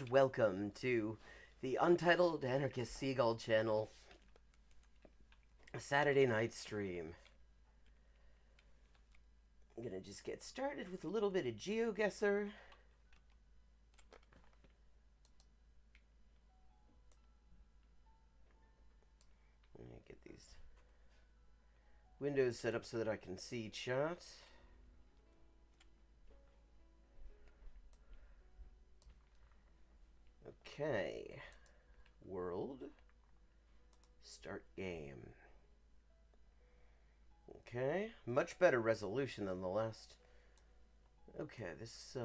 and welcome to the Untitled Anarchist Seagull channel Saturday night stream. I'm gonna just get started with a little bit of Geoguessr. Let me get these windows set up so that I can see chat. Okay. World. Start game. Okay. Much better resolution than the last. Okay, this,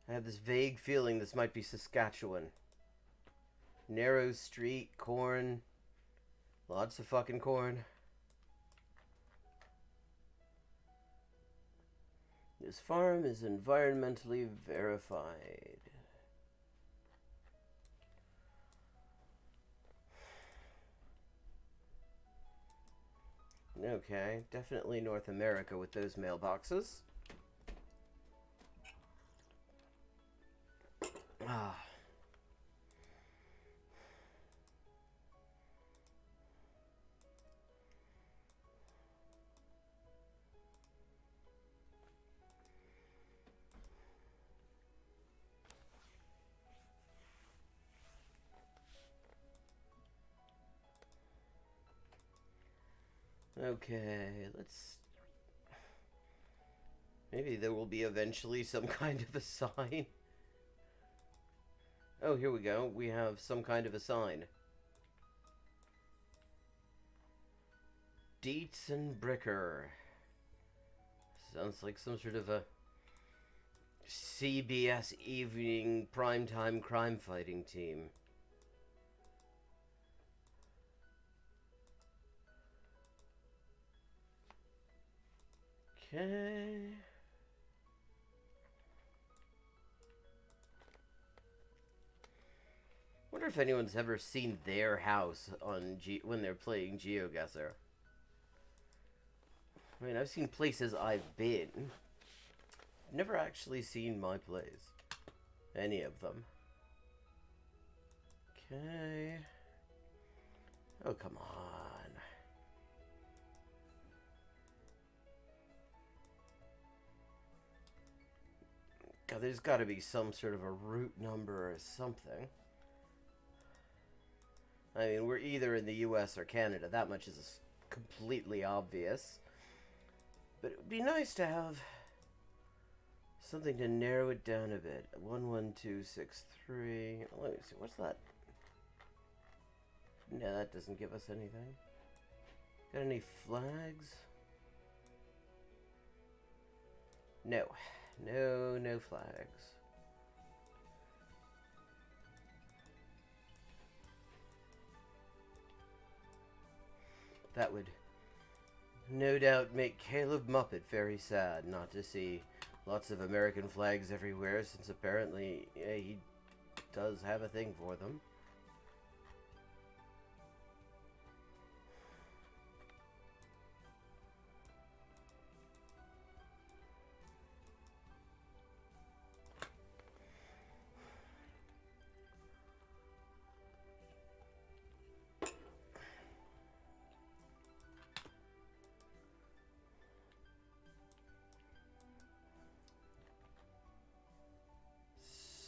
I have this vague feeling this might be Saskatchewan. Narrow street, corn. Lots of fucking corn. This farm is environmentally verified. Okay, definitely North America with those mailboxes. Ah. Okay, let's... Maybe there will be eventually some kind of a sign. Oh, here we go. We have some kind of a sign. Dietz and Bricker. Sounds like some sort of a CBS evening primetime crime fighting team. Okay. Wonder if anyone's ever seen their house on when they're playing Geoguessr. I mean, I've seen places I've been. Never actually seen my place. Any of them. Okay. Oh, come on. God, there's got to be some sort of a route number or something. I mean, we're either in the US or Canada. That much is completely obvious. But it would be nice to have something to narrow it down a bit. 11263. Let me see. What's that? No, that doesn't give us anything. Got any flags? No. No flags. That would no doubt make Caleb Muppet very sad not to see lots of American flags everywhere, since apparently he does have a thing for them.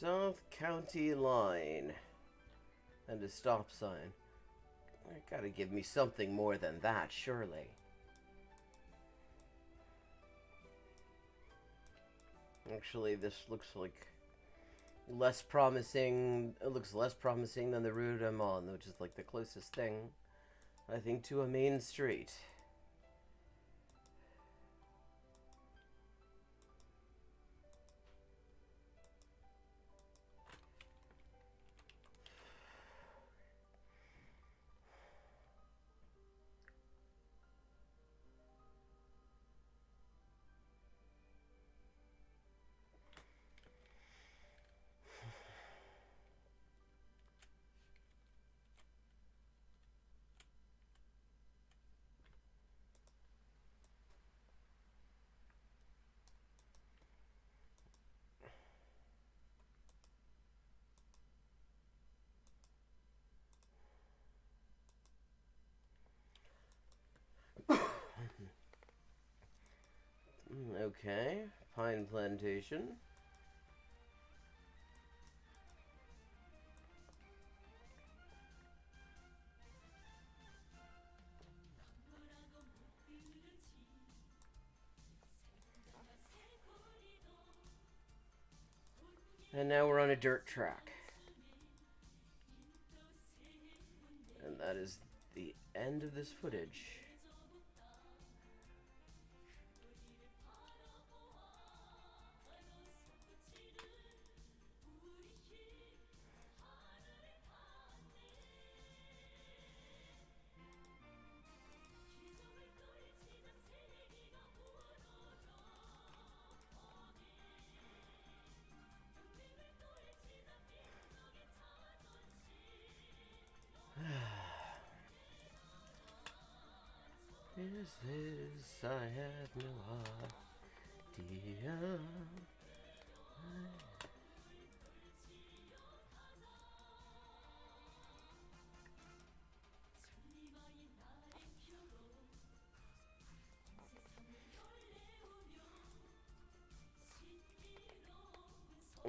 South County line. And a stop sign. You gotta give me something more than that, surely. Actually, this looks like less promising. It looks less promising than the route I'm on, which is like the closest thing, I think, to a main street. Okay, pine plantation. And now we're on a dirt track. And that is the end of this footage. Is this? I have no idea.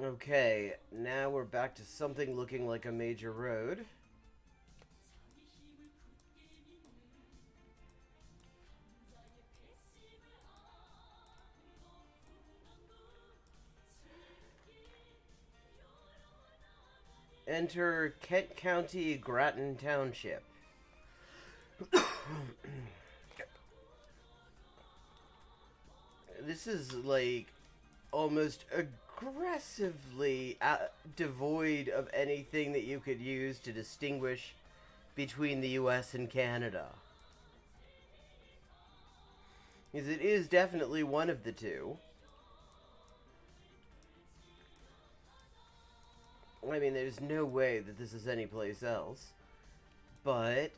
Okay, now we're back to something looking like a major road. Enter Kent County, Grattan Township. This is like almost aggressively devoid of anything that you could use to distinguish between the US and Canada. Because it is definitely one of the two. I mean, there's no way that this is anyplace else. But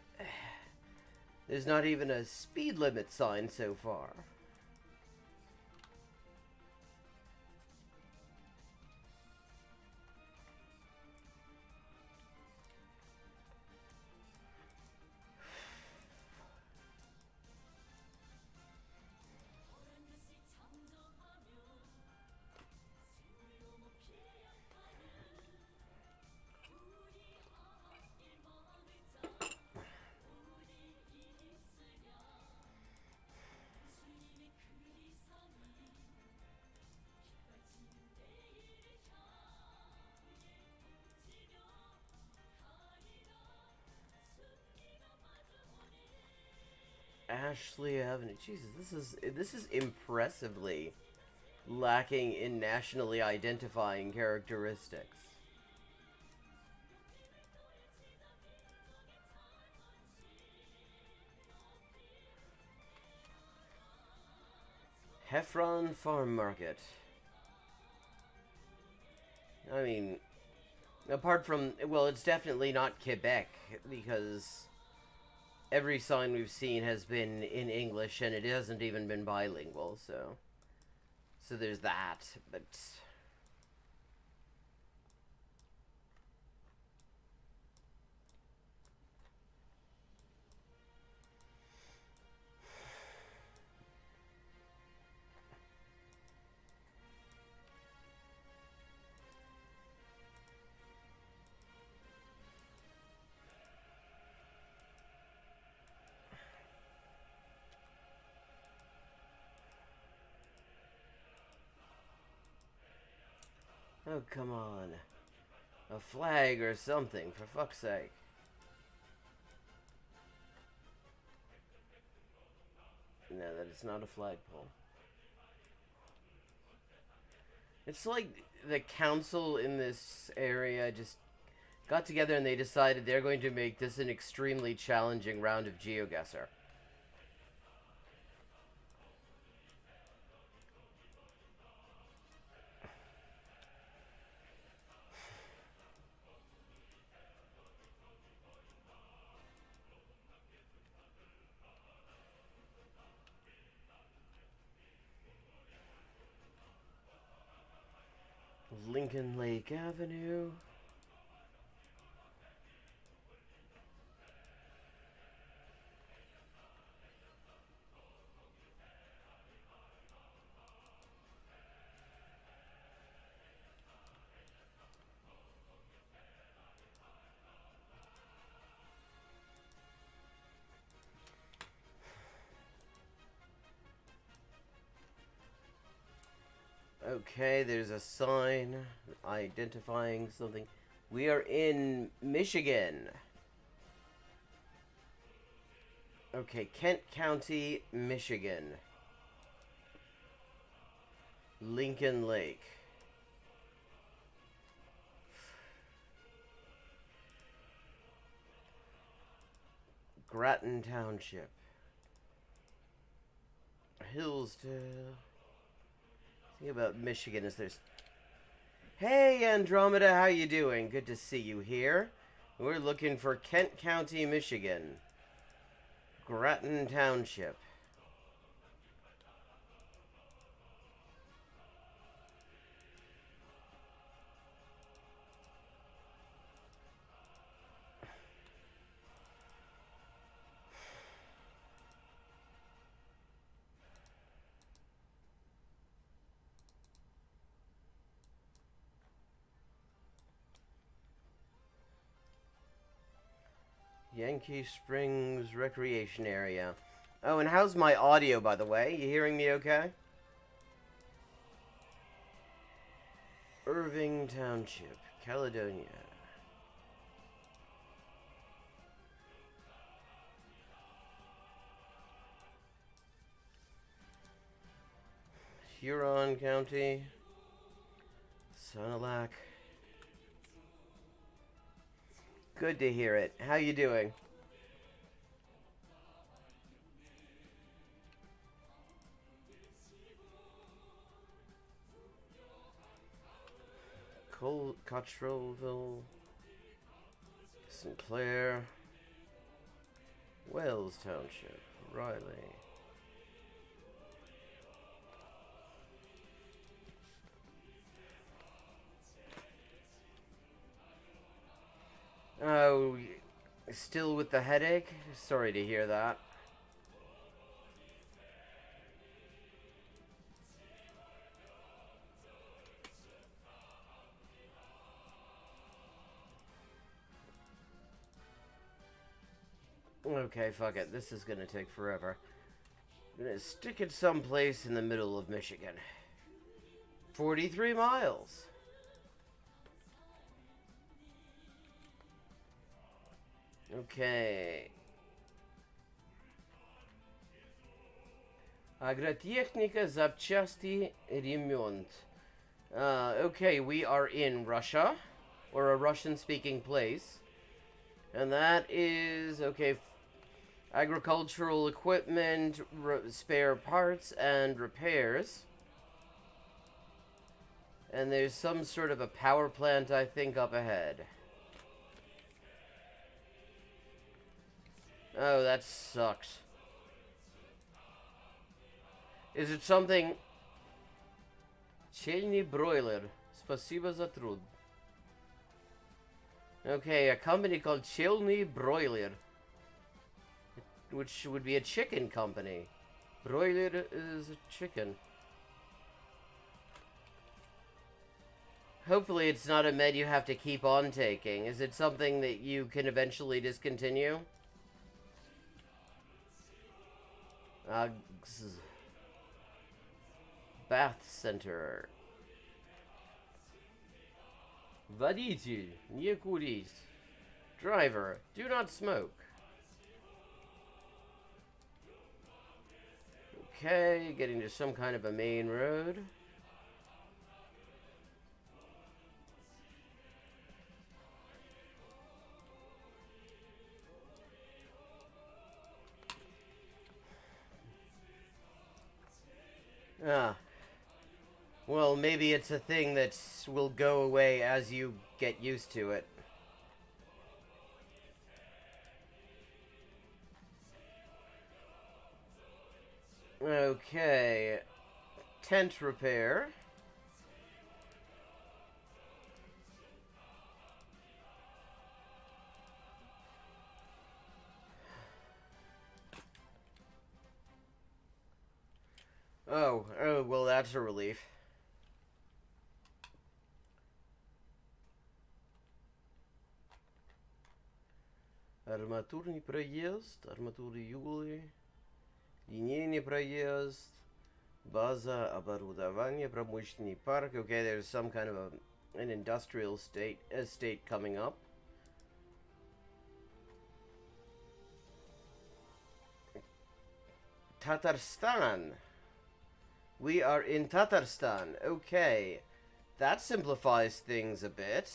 there's not even a speed limit sign so far. Ashley Avenue. Jesus, this is impressively lacking in nationally identifying characteristics. Heffron Farm Market. I mean, apart from, well, it's definitely not Quebec, because every sign we've seen has been in English, and it hasn't even been bilingual, so there's that, but... Oh, come on. A flag or something, for fuck's sake. No, that is not a flagpole. It's like the council in this area just got together and they decided they're going to make this an extremely challenging round of Geoguessr. Lincoln Lake Avenue. Okay, there's a sign identifying something. We are in Michigan. Okay, Kent County, Michigan. Lincoln Lake. Grattan Township. Hillsdale. Think about Michigan is there's... Hey, Andromeda, how you doing? Good to see you here. We're looking for Kent County, Michigan. Grattan Township. Yankee Springs Recreation Area. Oh, and how's my audio, by the way? You hearing me okay? Irving Township, Caledonia. Huron County. Sanilac. Good to hear it. How you doing? Cottrellville, Sinclair, Wells Township, Riley. Oh, still with the headache? Sorry to hear that. Okay, fuck it. This is gonna take forever. I'm gonna stick it someplace in the middle of Michigan. 43 miles. Okay. Agrotechnika, запчасти, ремонт. Okay, we are in Russia, or a Russian-speaking place. And that is, okay, agricultural equipment, spare parts, and repairs. And there's some sort of a power plant, I think, up ahead. Oh, that sucks. Is it something... Chelny broiler. Спасибо за труд. Okay, a company called Chelny Broiler. Which would be a chicken company. Broiler is a chicken. Hopefully it's not a med you have to keep on taking. Is it something that you can eventually discontinue? Bath Center. Водитель, не курить. Driver, do not smoke. Okay, getting to some kind of a main road. Ah. Well, maybe it's a thing that will go away as you get used to it. Okay. Tent repair. Oh, well, that's a relief. Арматурный проезд, арматурный угли, линейный проезд, Baza оборудование, промышленный парк. Okay, there's some kind of an industrial estate coming up. Tatarstan. We are in Tatarstan. Okay. That simplifies things a bit.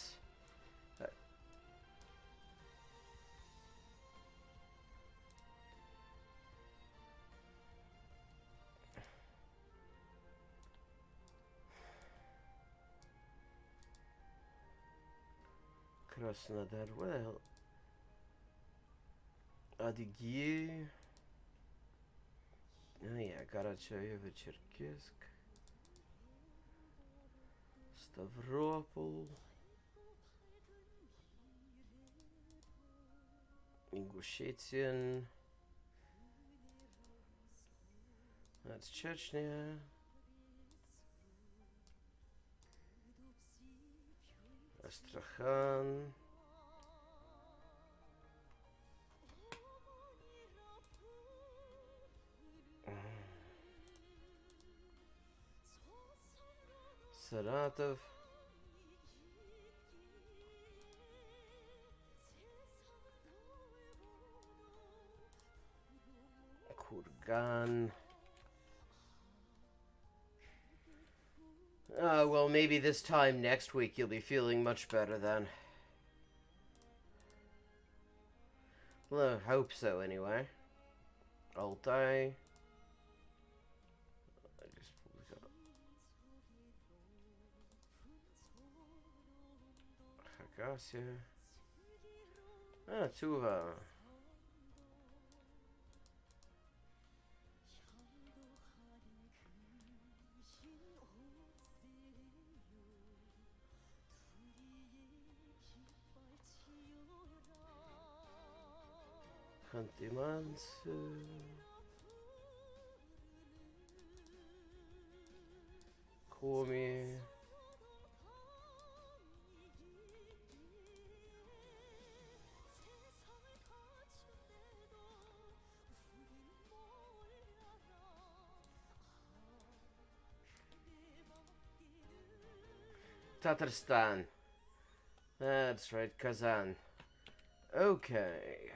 Krasnodar, well. Adigye. Oh yeah, Карачаево-Черкесск. Ставропol. Ingushetien. That's Chechnya. Astrakhan. Saratov. Kurgan. Well, maybe this time next week you'll be feeling much better then. Well, I hope so, anyway. Altai. I just pulled it up. Hakasia. Ah, Tuva. Hantimansu. Komi. Tatarstan. That's right, Kazan. Okay.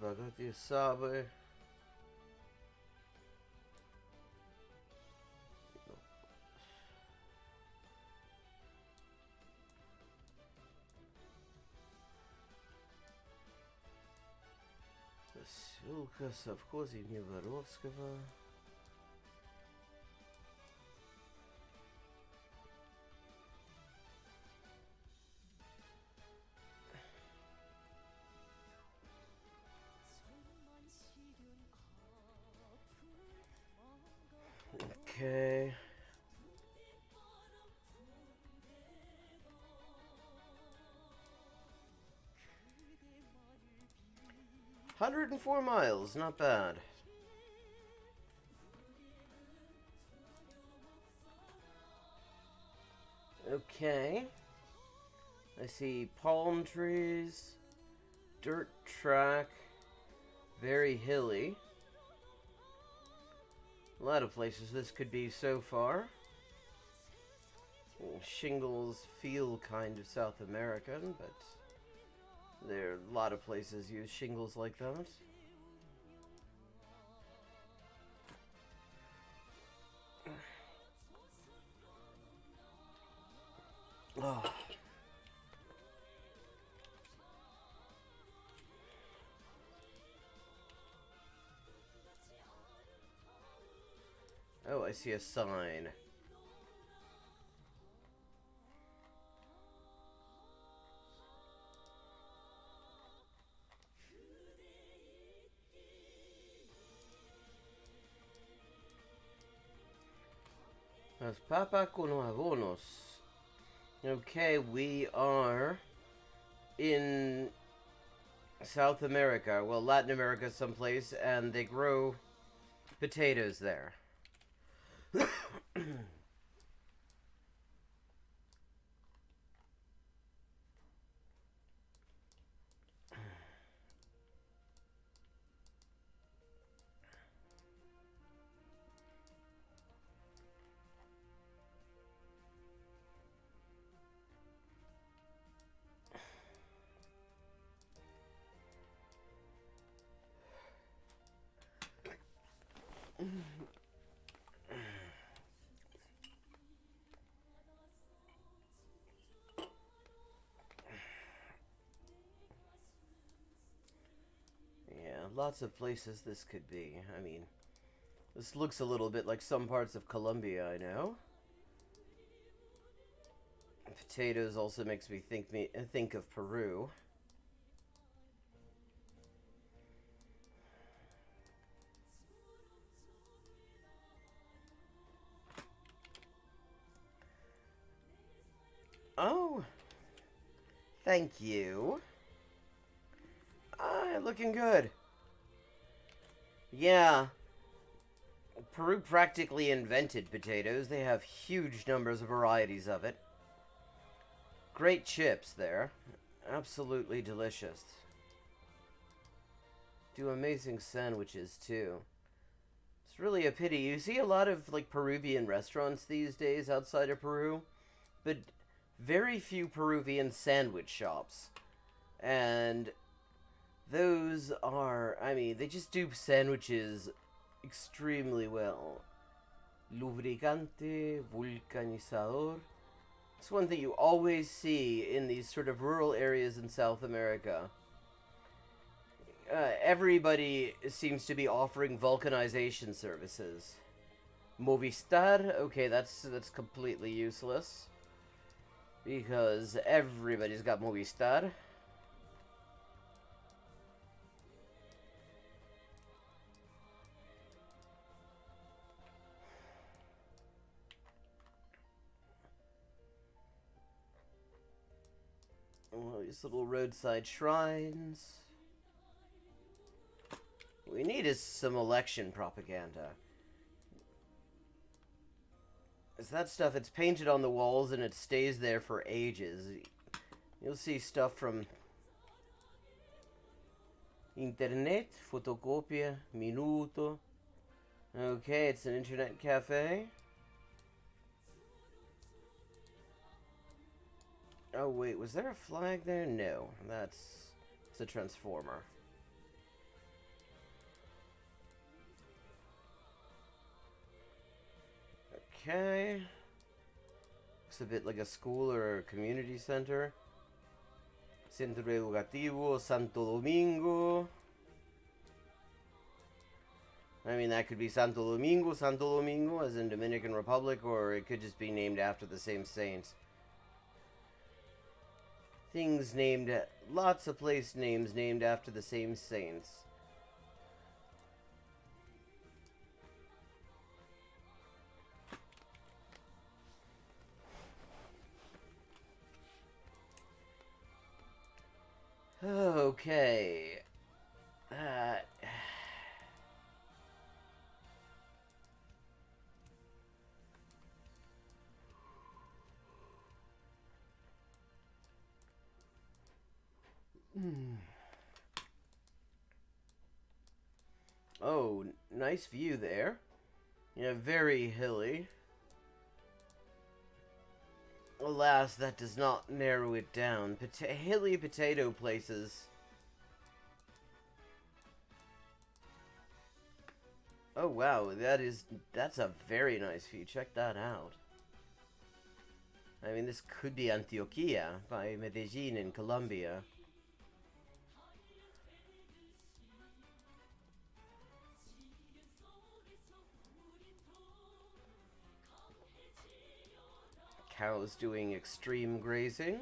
Bagati Sabe. Ссылка совхоза Неворовского. Okay. $104 not bad. Okay. I see palm trees, dirt track, very hilly. A lot of places this could be so far. Shingles feel kind of South American, but there are a lot of places use shingles like that. Oh. Oh, I see a sign. Las papas con abonos. Okay, we are in South America, well, Latin America someplace, and they grow potatoes there. lots of places this could be. I mean, this looks a little bit like some parts of Colombia, I know. Potatoes also makes me think of Peru. Oh, thank you. Looking good. Yeah, Peru practically invented potatoes. They have huge numbers of varieties of it. Great chips there. Absolutely delicious. Do amazing sandwiches too. It's really a pity. You see a lot of like Peruvian restaurants these days outside of Peru, but very few Peruvian sandwich shops. And those are, I mean, they just do sandwiches extremely well. Lubricante, vulcanizador. It's one thing you always see in these sort of rural areas in South America. Everybody seems to be offering vulcanization services. Movistar, okay, that's completely useless. Because everybody's got Movistar. Well, these little roadside shrines. We need is some election propaganda. It's that stuff, it's painted on the walls and it stays there for ages. You'll see stuff from Internet, fotocopia, minuto. Okay, it's an internet cafe. Oh wait, was there a flag there? No, it's a transformer. Okay. Looks a bit like a school or a community center. Centro Educativo Santo Domingo. I mean, that could be Santo Domingo, as in Dominican Republic, or it could just be named after the same saint. Things named, lots of place names named after the same saints. Okay. Oh, nice view there. Yeah, very hilly. Alas, that does not narrow it down. Hilly potato places. Oh wow, that's a very nice view. Check that out. I mean, this could be Antioquia by Medellin in Colombia. Cows doing extreme grazing.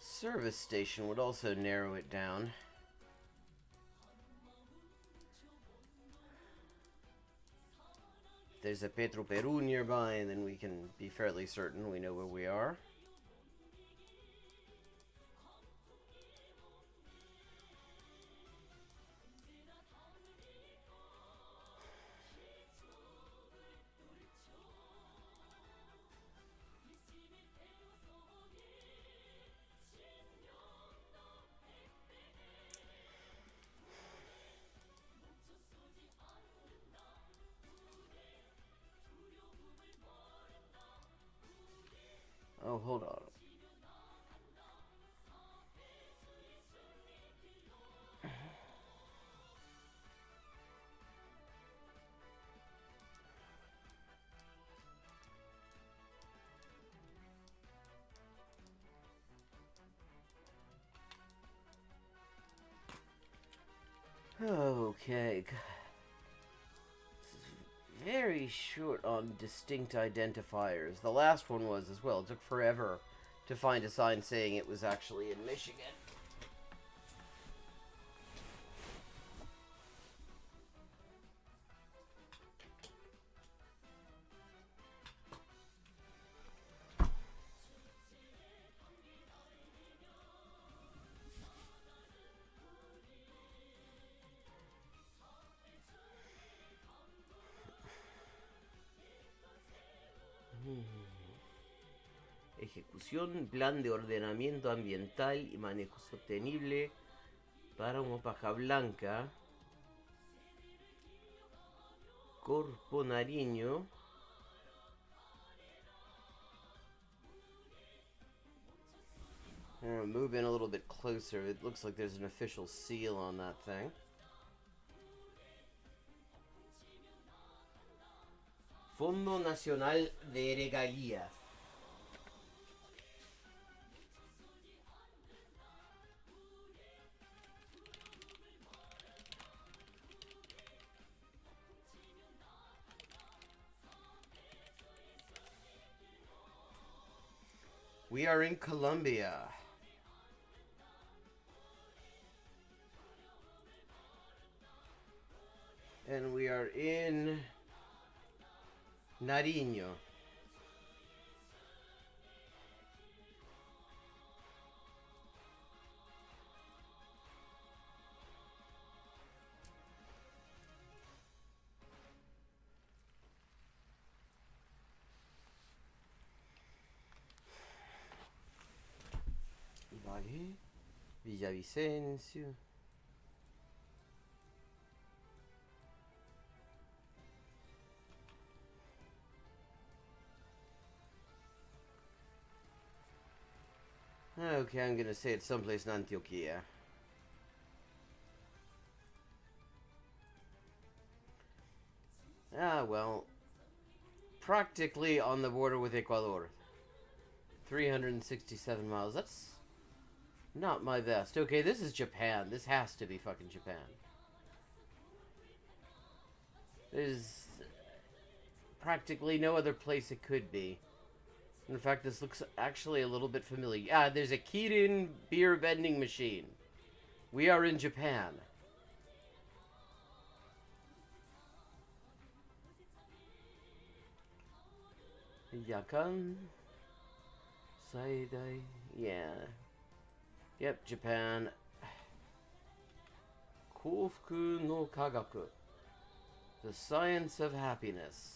Service station would also narrow it down. If there's a Petro Peru nearby, then we can be fairly certain we know where we are. Oh, hold on. Okay. Very short on distinct identifiers. The last one was as well. It took forever to find a sign saying it was actually in Michigan. Ejecución, plan de ordenamiento ambiental y manejo sostenible para una paja blanca. Corpo Nariño. I'm gonna move in a little bit closer. It looks like there's an official seal on that thing. Fondo Nacional de Regalías. We are in Colombia. And we are in Nariño. Vale. Villavicencio. Okay, I'm gonna say it's someplace in Antioquia. Ah, well. Practically on the border with Ecuador. 367 miles. That's not my best. Okay, this is Japan. This has to be fucking Japan. There's practically no other place it could be. In fact, this looks actually a little bit familiar. Ah, there's a Kirin beer vending machine. We are in Japan. Yakan. Saidai. Yeah. Yep, Japan. Kofuku no Kagaku. The science of happiness.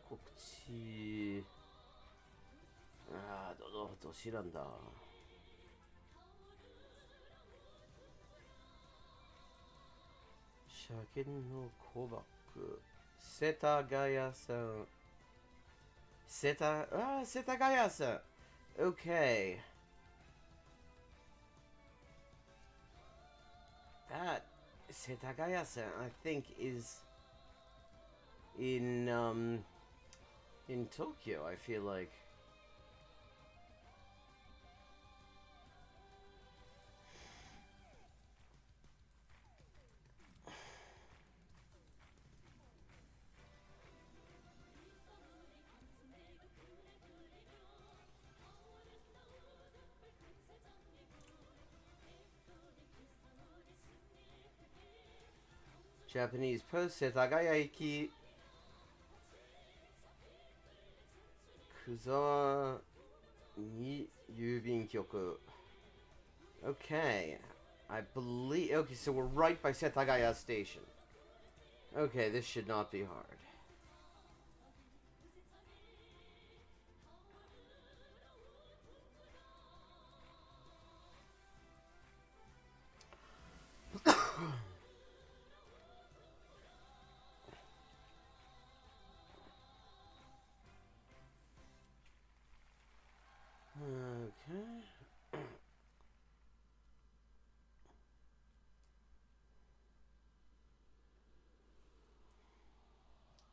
kokchi. Ah, どちらんだ。車検の小箱。世田谷さん。世田谷さん。Okay. That Setagaya-san, I think, is in Tokyo, I feel like. Japanese Post, Setagaya Iki, Kuzawa ni Yubin Kyoku. Okay. I believe... Okay, so we're right by Setagaya Station. Okay, this should not be hard. Okay.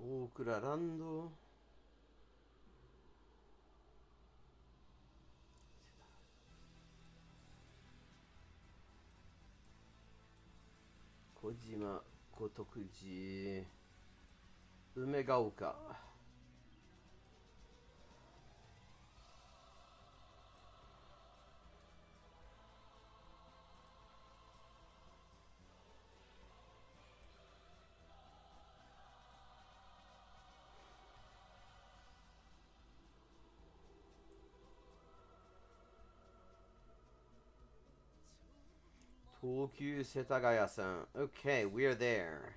Okurarando. Kojima Kotokuji. Umegaoka. Tokyu Setagaya-san. Okay, we are there.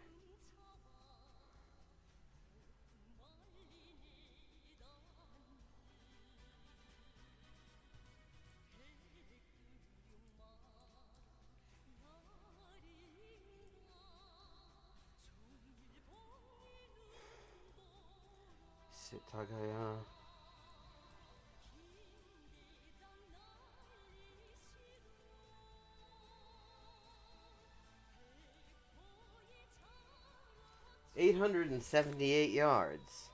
Setagaya. $878 yards.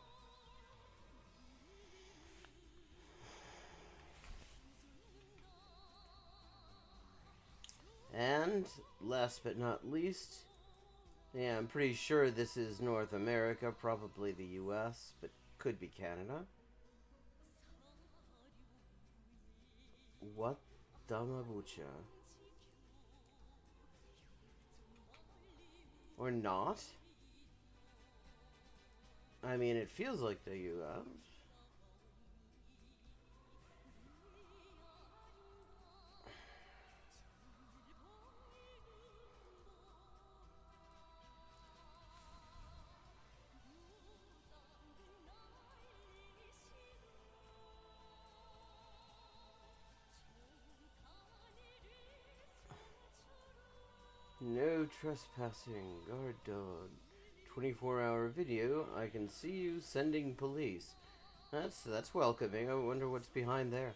And last but not least, yeah, I'm pretty sure this is North America, probably the US, but could be Canada. What Damabucha? Or not? I mean, it feels like the US. No trespassing, guard dog. 24-hour video, I can see you sending police. That's welcoming. I wonder what's behind there.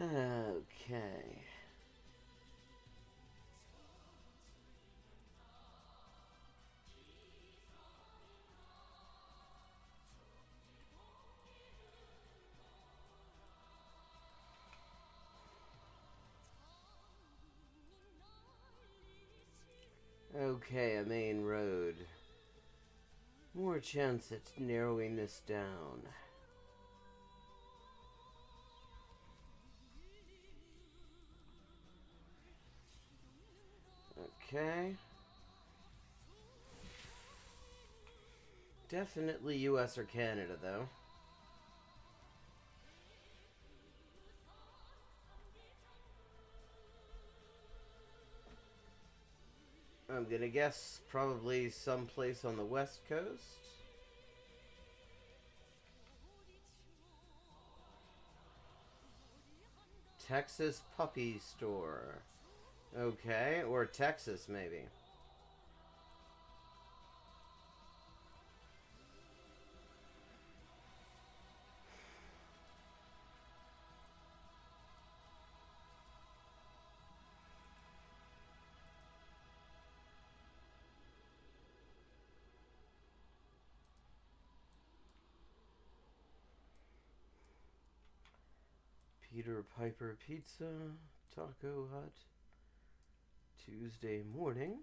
Okay. Okay, a main road. More chance at narrowing this down. Okay. Definitely US or Canada, though. I'm gonna guess probably someplace on the West Coast. Texas Puppy Store. Okay, or Texas, maybe. Peter Piper Pizza, Taco Hut, Tuesday morning.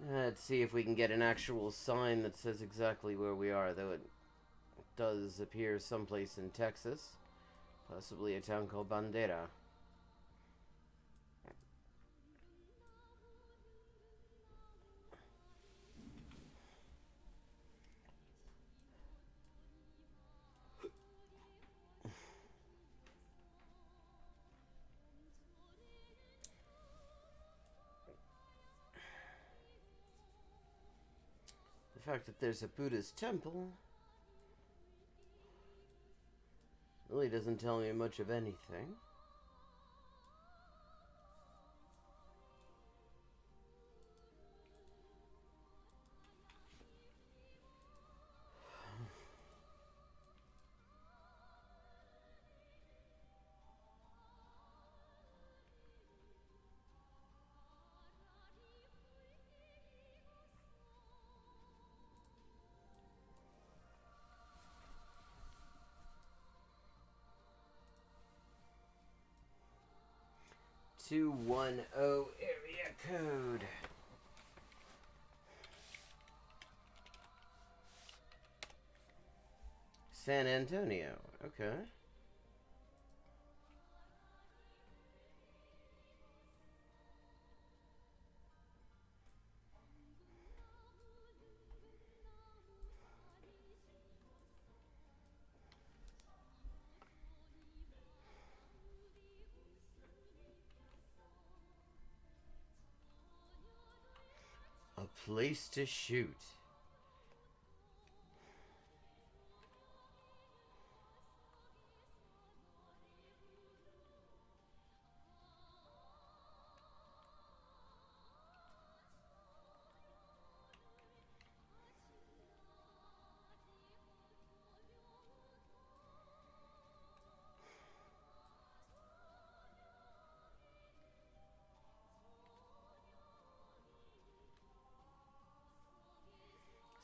Let's see if we can get an actual sign that says exactly where we are, though it does appear someplace in Texas. Possibly a town called Bandera. The fact that there's a Buddhist temple really doesn't tell me much of anything. $210 area code. San Antonio. Okay. A place to shoot.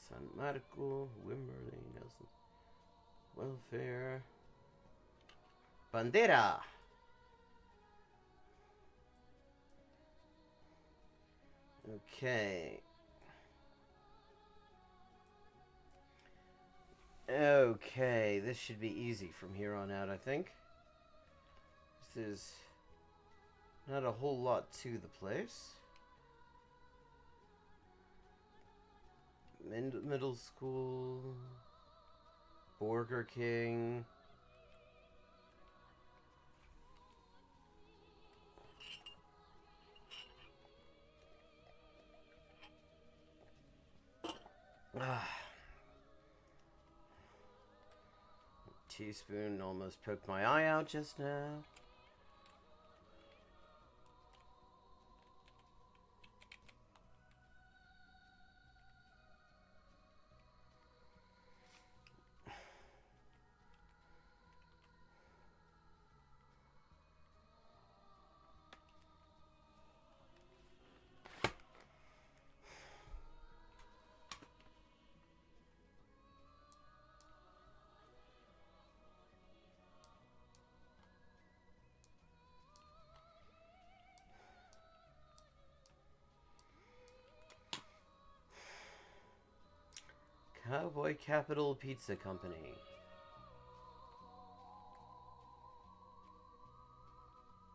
San Marco, Wimberley, Nelson. Welfare. Bandera! Okay. Okay, this should be easy from here on out, I think. There's not a whole lot to the place. Middle school. Burger King. Teaspoon almost poked my eye out just now. Cowboy Capital Pizza Company.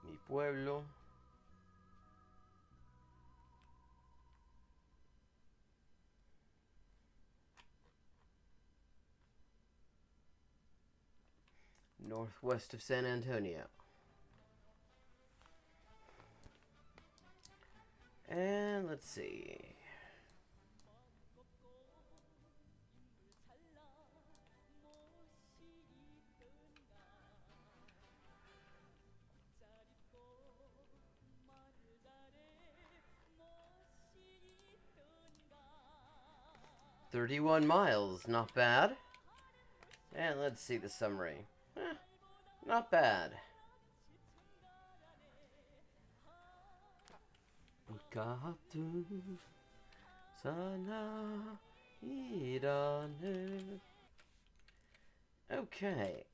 Mi pueblo. Northwest of San Antonio. And let's see. $31 miles, not bad. And let's see the summary. Not bad. Okay.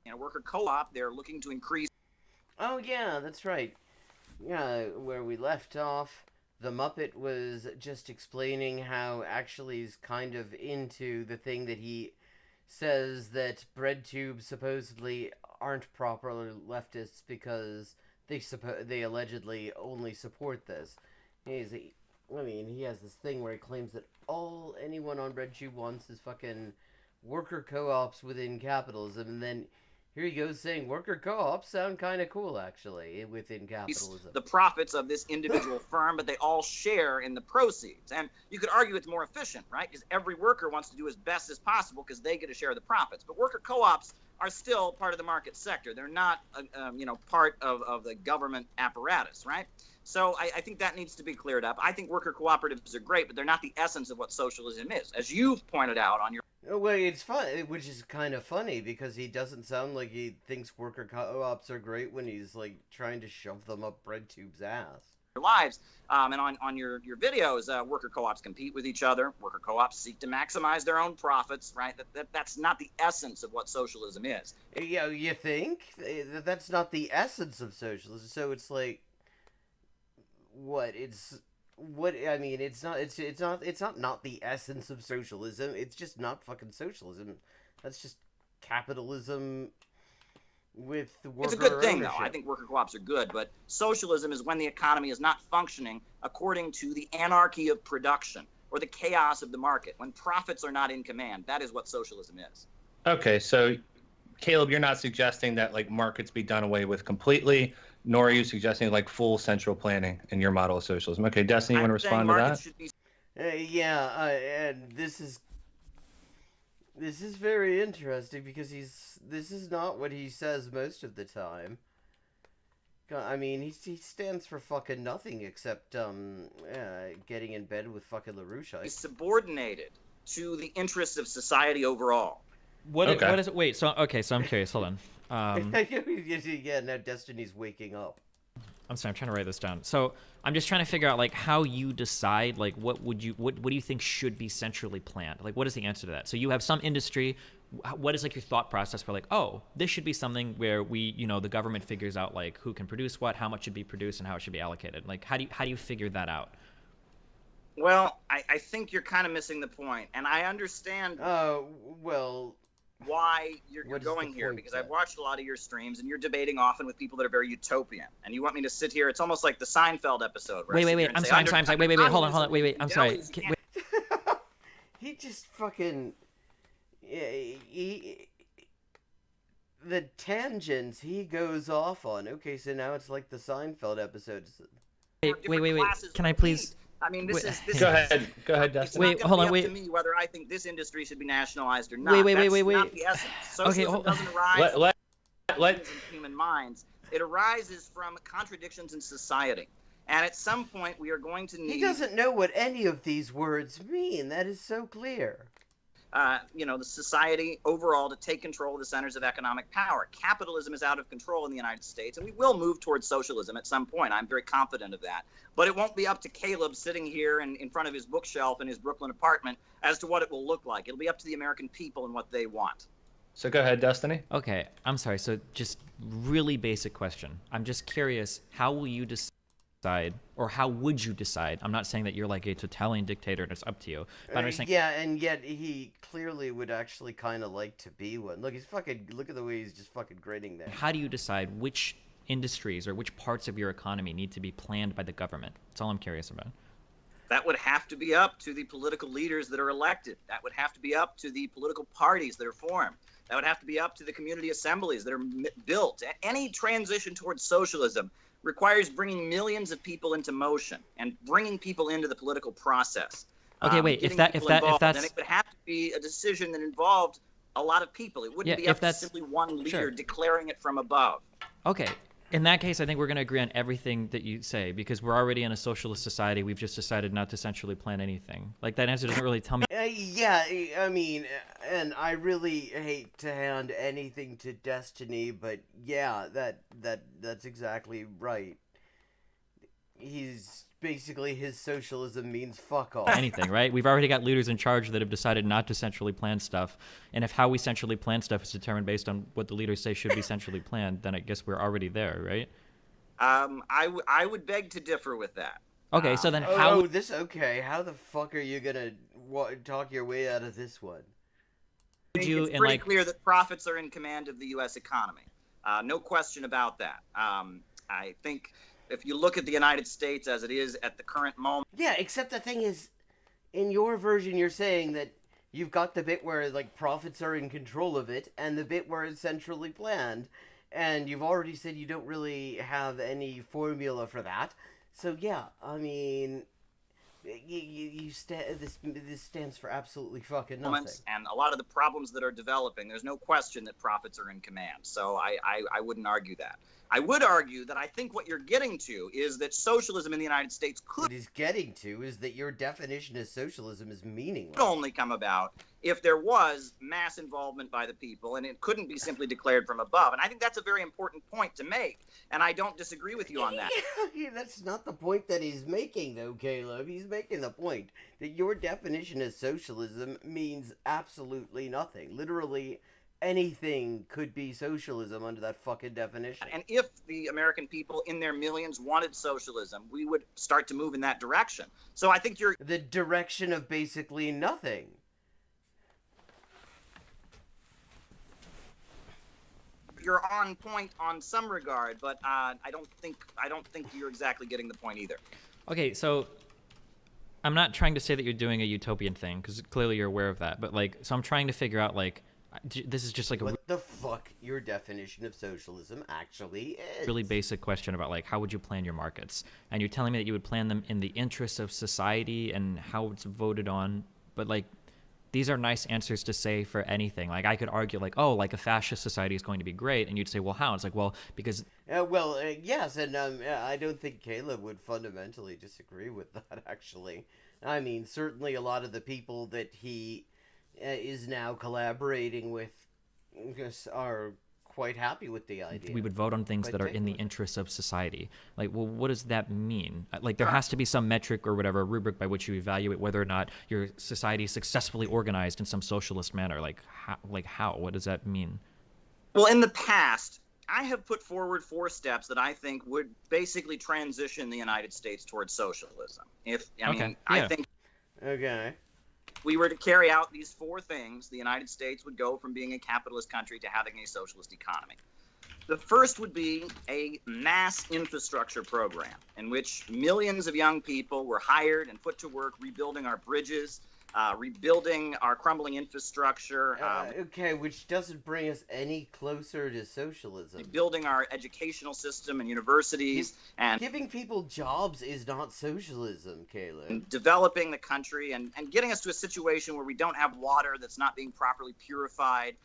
In a worker co-op, they're looking to increase. Oh yeah, that's right. Yeah, where we left off, the Muppet was just explaining how actually he's kind of into the thing that he says that bread tubes supposedly aren't properly leftists because they allegedly only support this. He has this thing where he claims that all anyone on BreadTube wants is fucking worker co-ops within capitalism, and then here he goes saying worker co-ops sound kind of cool, actually, within capitalism. The profits of this individual firm, but they all share in the proceeds. And you could argue it's more efficient, right? Because every worker wants to do as best as possible because they get a share of the profits. But worker co-ops are still part of the market sector. They're not, part of the government apparatus, right? So I think that needs to be cleared up. I think worker cooperatives are great, but they're not the essence of what socialism is. As you've pointed out on your... Well, it's fun, which is kind of funny because he doesn't sound like he thinks worker co-ops are great when he's like trying to shove them up BreadTube's ass. Lives and on your videos, worker co-ops compete with each other. Worker co-ops seek to maximize their own profits, right? That's not the essence of what socialism is. Yeah, you think that's not the essence of socialism? So it's like, what? It's not the essence of socialism. It's just not fucking socialism. That's just capitalism with worker It's a good thing, ownership. though. I think worker co-ops are good, but socialism is when the economy is not functioning according to the anarchy of production or the chaos of the market, when profits are not in command. That is what socialism is. Okay, so Caleb, you're not suggesting that like markets be done away with completely, nor are you suggesting like full central planning in your model of socialism. Okay, Destiny, you want to respond to that? And this is very interesting because this is not what he says most of the time. I mean, he stands for fucking nothing except getting in bed with fucking LaRouche. He's subordinated to the interests of society overall. What is it? Wait, so I'm curious. Hold on. Yeah, now Destiny's waking up. I'm sorry, I'm trying to write this down. So I'm just trying to figure out like how you decide like what do you think should be centrally planned? Like what is the answer to that? So you have some industry. What is like your thought process for like, oh, this should be something where we, the government figures out like who can produce what, how much should be produced, and how it should be allocated. Like how do you figure that out? Well, I think you're kind of missing the point, and I understand. Why you're going here, because I've watched a lot of your streams and you're debating often with people that are very utopian, and you want me to sit here. It's almost like the Seinfeld episode. Wait, I'm sorry. Wait, hold on. Wait, I'm sorry. He just fucking the tangents he goes off on. Okay, so now it's like the Seinfeld episodes. Wait. Can I please? I mean, this is. Go ahead, Dustin. Wait, hold on. Wait. To me, whether I think this industry should be nationalized or not. Wait. Not the essence. Socialism doesn't arise in human minds. It arises from contradictions in society, and at some point, we are going to need. He doesn't know what any of these words mean. That is so clear. The society overall to take control of the centers of economic power. Capitalism is out of control in the United States, and we will move towards socialism at some point. I'm very confident of that. But it won't be up to Caleb sitting here in front of his bookshelf in his Brooklyn apartment as to what it will look like. It'll be up to the American people and what they want. So go ahead, Destiny. Okay, I'm sorry. So just really basic question. I'm just curious, how will you decide, or how would you decide? I'm not saying that you're like a totalitarian dictator and it's up to you. But I'm saying, yeah, and yet he clearly would actually kind of like to be one. Look at the way he's just fucking grinning there. How do you decide which industries or which parts of your economy need to be planned by the government? That's all I'm curious about. That would have to be up to the political leaders that are elected. That would have to be up to the political parties that are formed. That would have to be up to the community assemblies that are built. Any transition towards socialism requires bringing millions of people into motion and bringing people into the political process. Okay, wait. If that's, then it would have to be a decision that involved a lot of people. It wouldn't be up to simply one leader declaring it from above. Okay. In that case, I think we're going to agree on everything that you say, because we're already in a socialist society. We've just decided not to centrally plan anything. Like, that answer doesn't really tell me. Yeah, I mean, and I really hate to hand anything to destiny, but yeah, that's exactly right. He's basically, his socialism means fuck all. Anything, right? We've already got leaders in charge that have decided not to centrally plan stuff. And if how we centrally plan stuff is determined based on what the leaders say should be centrally planned, then I guess we're already there, right? I would beg to differ with that. Okay, so then how the fuck are you gonna talk your way out of this one? It's pretty clear that profits are in command of the U.S. economy. No question about that. I think if you look at the United States as it is at the current moment. Yeah, except the thing is, in your version, you're saying that you've got the bit where, like, profits are in control of it, and the bit where it's centrally planned, and you've already said you don't really have any formula for that. So, yeah, I mean, this stands for absolutely fucking nothing. And a lot of the problems that are developing, there's no question that profits are in command. So I wouldn't argue that. I would argue that I think what you're getting to is that socialism in the United States could... What he's getting to is that your definition of socialism is meaningless. Could only come about if there was mass involvement by the people, and it couldn't be simply declared from above. And I think that's a very important point to make, and I don't disagree with you on that. Yeah, that's not the point that he's making, though, Caleb. He's making the point that your definition of socialism means absolutely nothing. Literally anything could be socialism under that fucking definition. And if the American people in their millions wanted socialism, we would start to move in that direction. So I think you're... The direction of basically nothing. You're on point on some regard, but I don't think you're exactly getting the point either. Okay, so I'm not trying to say that you're doing a utopian thing, because clearly you're aware of that. But, like, so I'm trying to figure out, like, this is just like what the fuck your definition of socialism actually is. Really basic question about, like, how would you plan your markets? And you're telling me that you would plan them in the interests of society and how it's voted on. But, like, these are nice answers to say for anything. Like, I could argue, like, oh, like, a fascist society is going to be great. And you'd say, well, how? It's like, well, because... yes, and I don't think Caleb would fundamentally disagree with that, actually. I mean, certainly a lot of the people that he is now collaborating with are quite happy with the idea. We would vote on things that are in the interests of society. Like, well, what does that mean? Like, there has to be some metric or whatever, rubric by which you evaluate whether or not your society is successfully organized in some socialist manner. Like, how? What does that mean? Well, in the past, I have put forward 4 steps that I think would basically transition the United States towards socialism. I think... Okay. We were to carry out these 4 things, the United States would go from being a capitalist country to having a socialist economy. The first would be a mass infrastructure program in which millions of young people were hired and put to work rebuilding our bridges, rebuilding our crumbling infrastructure. Okay, which doesn't bring us any closer to socialism. Rebuilding our educational system and universities. And giving people jobs is not socialism, Caleb. Developing the country and getting us to a situation where we don't have water that's not being properly purified.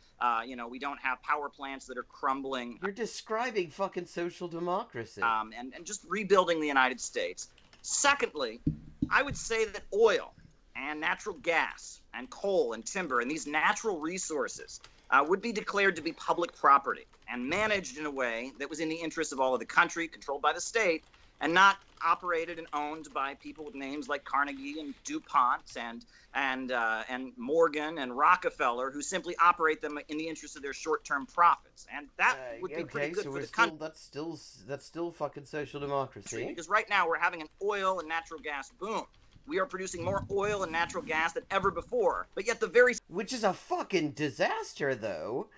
We don't have power plants that are crumbling. You're describing fucking social democracy. And just rebuilding the United States. Secondly, I would say that oil and natural gas and coal and timber and these natural resources would be declared to be public property and managed in a way that was in the interest of all of the country, controlled by the state, and not operated and owned by people with names like Carnegie and DuPont and Morgan and Rockefeller, who simply operate them in the interest of their short-term profits. And that would be pretty good for the country. That's still fucking social democracy. Because right now we're having an oil and natural gas boom. We are producing more oil and natural gas than ever before, but yet Which is a fucking disaster, though.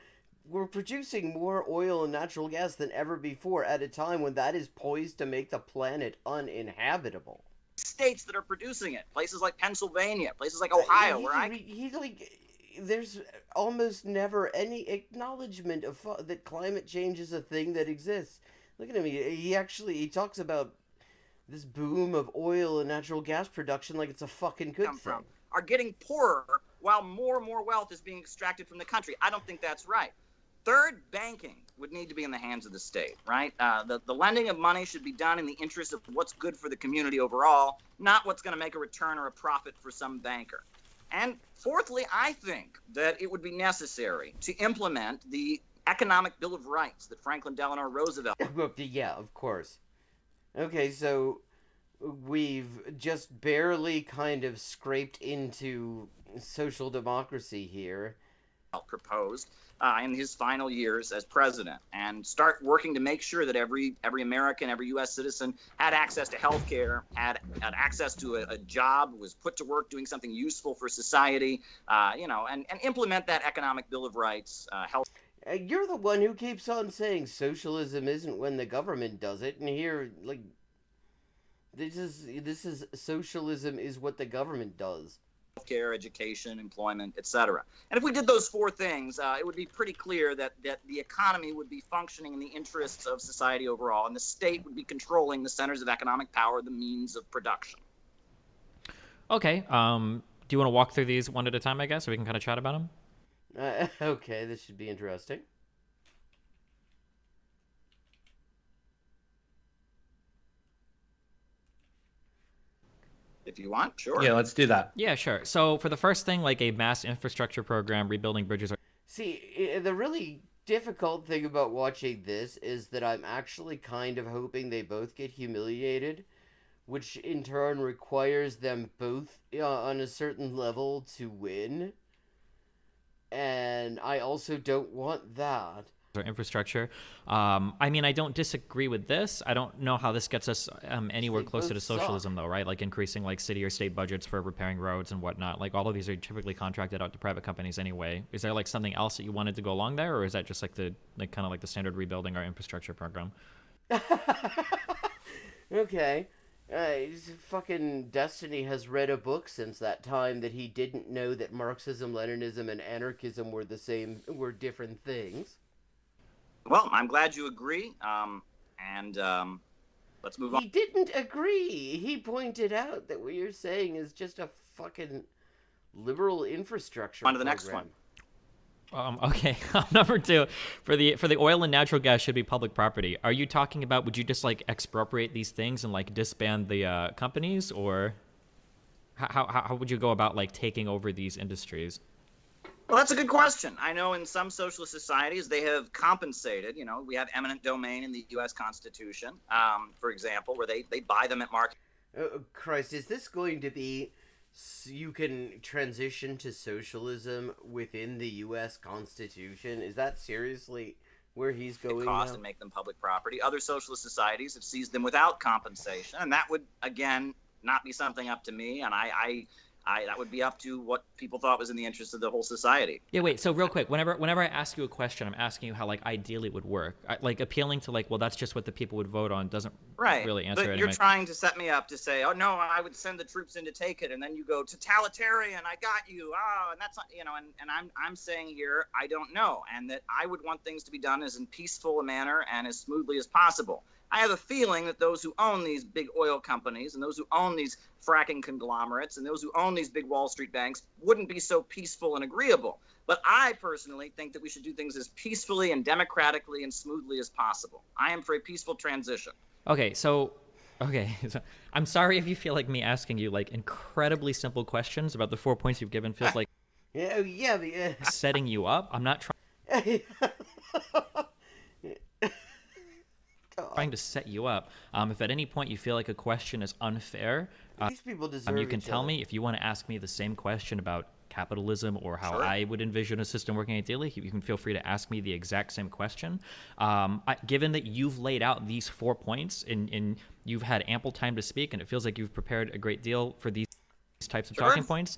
We're producing more oil and natural gas than ever before at a time when that is poised to make the planet uninhabitable. states that are producing it. Places like Pennsylvania, places like Ohio, there's almost never any acknowledgement of that climate change is a thing that exists. Look at him. He talks about this boom of oil and natural gas production like it's a fucking good thing. Are getting poorer while more and more wealth is being extracted from the country. I don't think that's right. Third, banking would need to be in the hands of the state, right? The lending of money should be done in the interest of what's good for the community overall, not what's going to make a return or a profit for some banker. And fourthly, I think that it would be necessary to implement the Economic Bill of Rights that Franklin Delano Roosevelt... Yeah, of course. Okay, so we've just barely kind of scraped into social democracy here. Proposed in his final years as president, and start working to make sure that every American, every U.S. citizen had access to health care, had access to a job, was put to work doing something useful for society, and implement that Economic Bill of Rights. Health. You're the one who keeps on saying socialism isn't when the government does it, and here, like, this is socialism is what the government does. Healthcare, education, employment, etc. And if we did those four things, it would be pretty clear that the economy would be functioning in the interests of society overall, and the state would be controlling the centers of economic power, the means of production. Okay. Do you want to walk through these one at a time, I guess, so we can kind of chat about them? Okay, this should be interesting. If you want, sure. Yeah, let's do that. Yeah, sure. So for the first thing, like a mass infrastructure program, rebuilding bridges. See, the really difficult thing about watching this is that I'm actually kind of hoping they both get humiliated, which in turn requires them both on a certain level to win. And I also don't want that. Or infrastructure. I mean, I don't disagree with this. I don't know how this gets us anywhere closer to socialism, though, right? Like increasing like city or state budgets for repairing roads and whatnot. Like all of these are typically contracted out to private companies anyway. Is there like something else that you wanted to go along there, or is that just like the kind of like the standard rebuilding our infrastructure program? Okay. Fucking Destiny has read a book since that time that he didn't know that Marxism, Leninism, and anarchism were different things. Well, I'm glad you agree, let's move on. He didn't agree. He pointed out that what you're saying is just a fucking liberal infrastructure On to the next one. Okay, number 2, for the oil and natural gas should be public property. Are you talking about, would you just like expropriate these things and like disband the companies, or how would you go about like taking over these industries? Well, that's a good question. I know in some socialist societies they have compensated. You know, we have eminent domain in the U.S. Constitution, for example, where they buy them at market. Oh, Christ, is this going to be you can transition to socialism within the U.S. Constitution? Is that seriously where he's going cost now? And make them public property. Other socialist societies have seized them without compensation, and that would, again, not be something up to me, and I that would be up to what people thought was in the interest of the whole society. Yeah, wait. So real quick, whenever I ask you a question, I'm asking you how like ideally it would work. Like appealing to like, well, that's just what the people would vote on doesn't really answer it. But you're trying to set me up to say, oh no, I would send the troops in to take it, and then you go totalitarian. I got you. And that's not, and I'm saying here I don't know, and that I would want things to be done as in peaceful a manner and as smoothly as possible. I have a feeling that those who own these big oil companies and those who own these fracking conglomerates and those who own these big Wall Street banks wouldn't be so peaceful and agreeable. But I personally think that we should do things as peacefully and democratically and smoothly as possible. I am for a peaceful transition. Okay, so I'm sorry if you feel like me asking you like incredibly simple questions about the 4 points you've given feels like yeah. setting you up. I'm not trying to set you up. If at any point you feel like a question is unfair, these people deserve you can tell me. If you want to ask me the same question about capitalism or how I would envision a system working ideally, you can feel free to ask me the exact same question. Given that you've laid out these 4 points and you've had ample time to speak, and it feels like you've prepared a great deal for these types of talking points,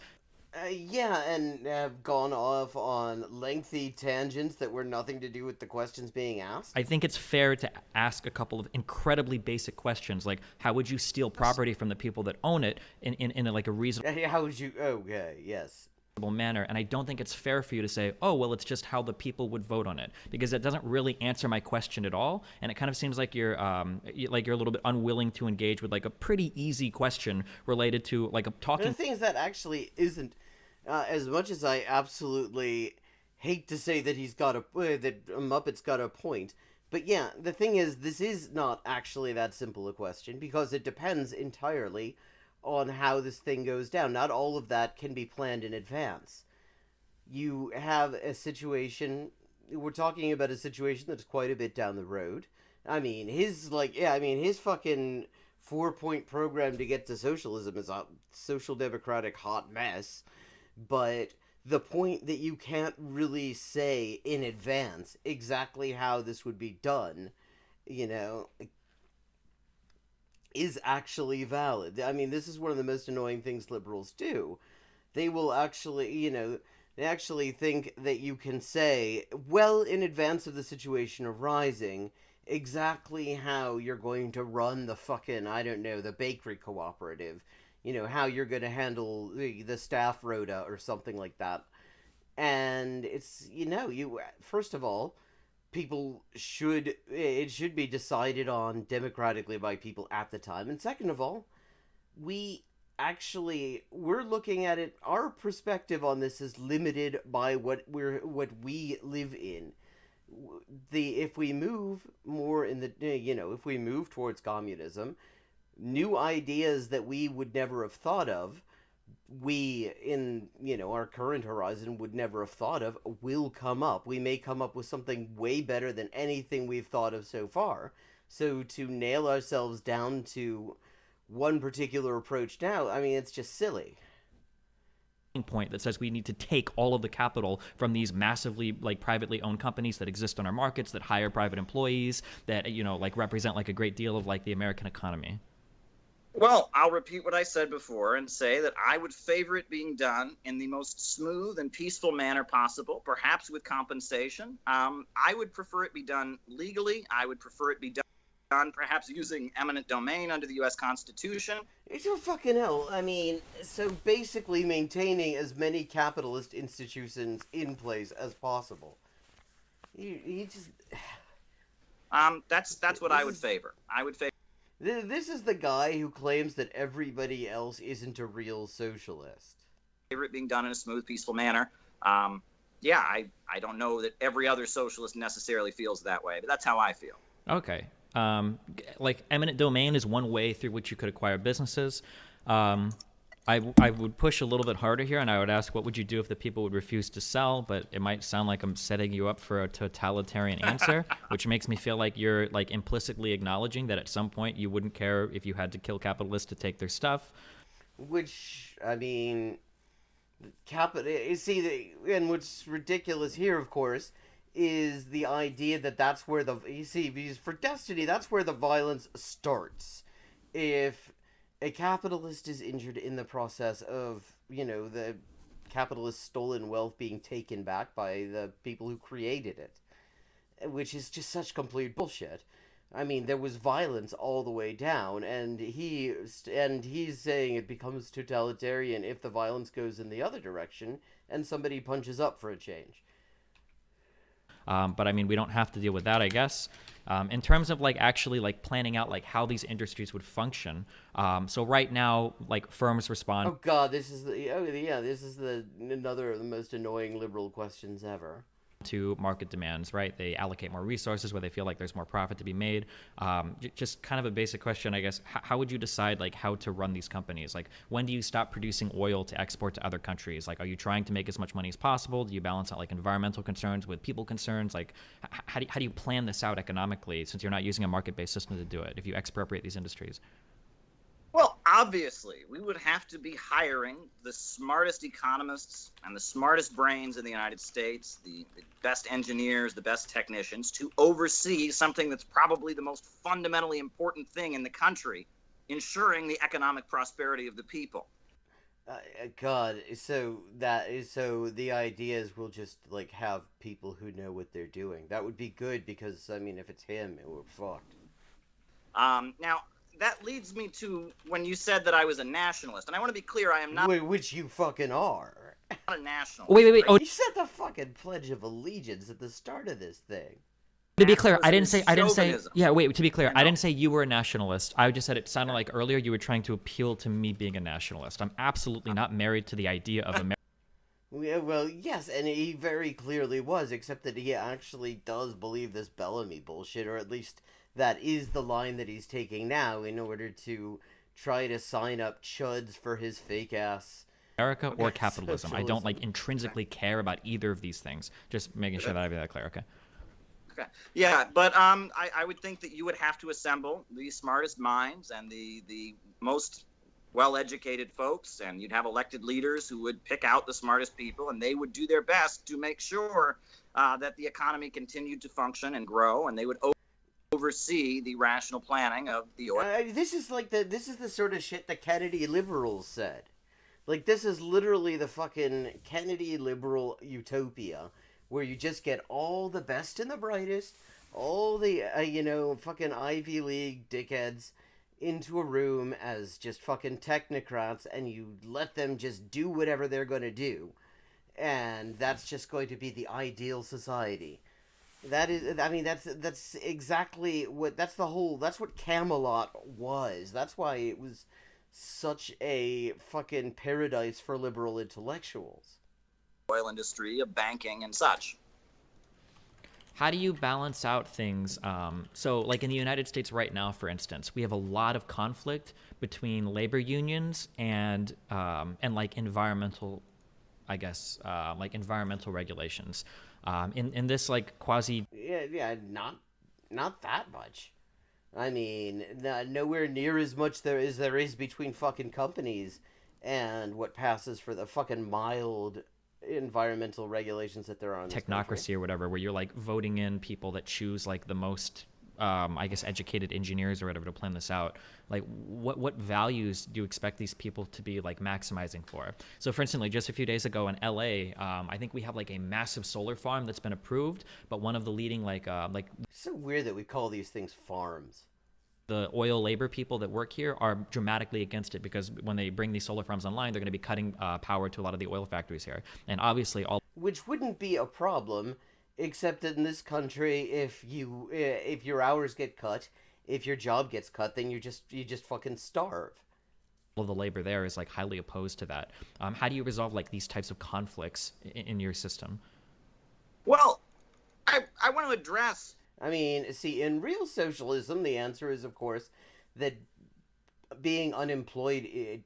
Yeah, and have gone off on lengthy tangents that were nothing to do with the questions being asked. I think it's fair to ask a couple of incredibly basic questions, like how would you steal property from the people that own it in a, like a reasonable How would you? Okay, yes. manner. And I don't think it's fair for you to say, oh, well, it's just how the people would vote on it, because that doesn't really answer my question at all. And it kind of seems like you're a little bit unwilling to engage with like a pretty easy question related to like a talking. The thing is that actually isn't, as much as I absolutely hate to say that that Muppet's got a point. But yeah, the thing is, this is not actually that simple a question, because it depends entirely on how this thing goes down. Not all of that can be planned in advance. You have a situation, we're talking about a situation that's quite a bit down the road. I mean, his fucking 4-point program to get to socialism is a social democratic hot mess. But the point that you can't really say in advance exactly how this would be done, is actually valid. I mean, this is one of the most annoying things liberals do. They will actually, they actually think that you can say, well, in advance of the situation arising, exactly how you're going to run the fucking, I don't know, the bakery cooperative, how you're going to handle the staff rota or something like that. And it's, first of all, it should be decided on democratically by people at the time. And second of all, we're looking at it, our perspective on this is limited by what we live in. If we move more if we move towards communism, new ideas that we would never have thought of, our current horizon would never have thought of, will come up. We may come up with something way better than anything we've thought of so far. So to nail ourselves down to one particular approach now, I mean, it's just silly. Point that says we need to take all of the capital from these massively like privately owned companies that exist on our markets, that hire private employees, that represent like a great deal of like the American economy. Well, I'll repeat what I said before and say that I would favor it being done in the most smooth and peaceful manner possible, perhaps with compensation. I would prefer it be done legally. I would prefer it be done perhaps using eminent domain under the U.S. Constitution. It's a fucking hell. I mean, so basically maintaining as many capitalist institutions in place as possible. You just... That's what I would favor. I would favor... This is the guy who claims that everybody else isn't a real socialist. It being done in a smooth, peaceful manner. I don't know that every other socialist necessarily feels that way, but that's how I feel. Okay. Like eminent domain is one way through which you could acquire businesses. I would push a little bit harder here, and I would ask, what would you do if the people would refuse to sell? But it might sound like I'm setting you up for a totalitarian answer, which makes me feel like you're like implicitly acknowledging that at some point you wouldn't care if you had to kill capitalists to take their stuff. Which, I mean, and what's ridiculous here, of course, is the idea that that's where because for Destiny, that's where the violence starts. If a capitalist is injured in the process of, the capitalist stolen wealth being taken back by the people who created it, which is just such complete bullshit. I mean, there was violence all the way down, and he's saying it becomes totalitarian if the violence goes in the other direction and somebody punches up for a change. But I mean, we don't have to deal with that, I guess. In terms of like actually like planning out like how these industries would function. So right now, like firms respond. Oh God, this is another of the most annoying liberal questions ever. To market demands, right? They allocate more resources where they feel like there's more profit to be made. Just kind of a basic question, I guess. How would you decide like how to run these companies? Like, when do you stop producing oil to export to other countries? Like, are you trying to make as much money as possible? Do you balance out like environmental concerns with people concerns? Like, how do you plan this out economically, since you're not using a market-based system to do it, if you expropriate these industries? Well, obviously, we would have to be hiring the smartest economists and the smartest brains in the United States, the best engineers, the best technicians, to oversee something that's probably the most fundamentally important thing in the country, ensuring the economic prosperity of the people. God, so the idea is we'll just like have people who know what they're doing. That would be good because I mean, if it's him, we're fucked. Now that leads me to when you said that I was a nationalist, and I want to be clear, I am not Which you fucking are. a nationalist. Wait. Oh, You said the fucking Pledge of Allegiance at the start of this thing. to be clear, I didn't say. Chauvinism. Yeah, wait. To be clear, I I know. didn't say you were a nationalist. I just said it sounded like earlier you were trying to appeal to me being a nationalist. I'm absolutely not married to the idea of America. Well, yes, and he very clearly was, except that he actually does believe this Bellamy bullshit, or at least that is the line that he's taking now in order to try to sign up chuds for his fake ass. America or capitalism. I don't Socialism. like intrinsically care about either of these things. Just making sure that I be that clear. Okay. Okay. Yeah, but I would think that you would have to assemble the smartest minds and the most well-educated folks, and you'd have elected leaders who would pick out the smartest people, and they would do their best to make sure that the economy continued to function and grow, and they would oversee the rational planning of the oil. This is the sort of shit the Kennedy liberals said. Like, this is literally the fucking Kennedy liberal utopia, where you just get all the best and the brightest, all the, fucking Ivy League dickheads into a room as just fucking technocrats, and you let them just do whatever they're going to do. And that's just going to be the ideal society. That is, I mean, that's exactly what, that's what Camelot was. That's why it was such a fucking paradise for liberal intellectuals. Oil industry, of banking, and such. How do you balance out things? So, like in the United States right now, for instance, we have a lot of conflict between labor unions and like environmental, I guess, like environmental regulations. In this like quasi. Yeah, not that much. I mean, nowhere near as much there is between fucking companies and what passes for the fucking mild environmental regulations that there are in this technocracy country. Or whatever, where you're like voting in people that choose like the most I guess educated engineers or whatever to plan this out. Like what values do you expect these people to be like maximizing for? So for instance, like just a few days ago in LA, I think we have like a massive solar farm that's been approved, but one of the leading like It's so weird that we call these things farms. the oil labor people that work here are dramatically against it, because when they bring these solar farms online, they're going to be cutting power to a lot of the oil factories here. And obviously all Which wouldn't be a problem, except that in this country, if your hours get cut, if your job gets cut, then you just fucking starve. of the labor there is like highly opposed to that. How do you resolve like these types of conflicts in your system? Well, I want to address. I mean, see, in real socialism, the answer is, of course, that being unemployed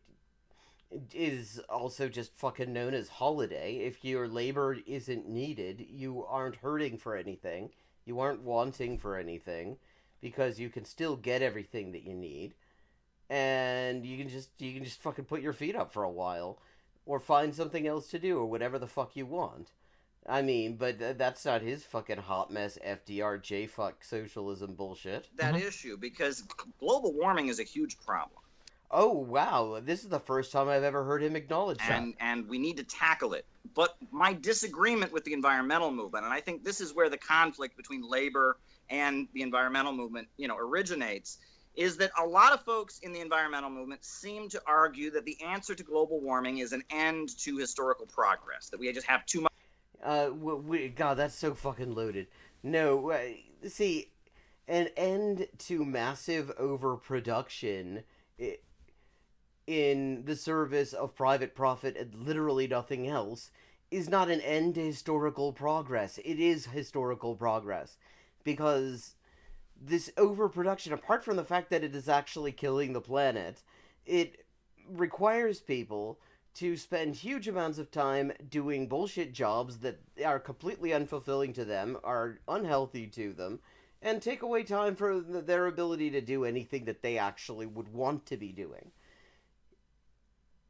is also just fucking known as holiday. If your labor isn't needed, you aren't hurting for anything. You aren't wanting for anything, because you can still get everything that you need, and you can just fucking put your feet up for a while, or find something else to do, or whatever the fuck you want. I mean, but that's not his fucking hot mess FDR J-fuck socialism bullshit. That issue, because global warming is a huge problem. Oh, wow. This is the first time I've ever heard him acknowledge that. And we need to tackle it. But my disagreement with the environmental movement, and I think this is where the conflict between labor and the environmental movement, originates, is that a lot of folks in the environmental movement seem to argue that the answer to global warming is an end to historical progress, that we just have too much. God, that's so fucking loaded. No, see, an end to massive overproduction in the service of private profit and literally nothing else is not an end to historical progress. It is historical progress, because this overproduction, apart from the fact that it is actually killing the planet, it requires people to spend huge amounts of time doing bullshit jobs that are completely unfulfilling to them, are unhealthy to them, and take away time for their ability to do anything that they actually would want to be doing.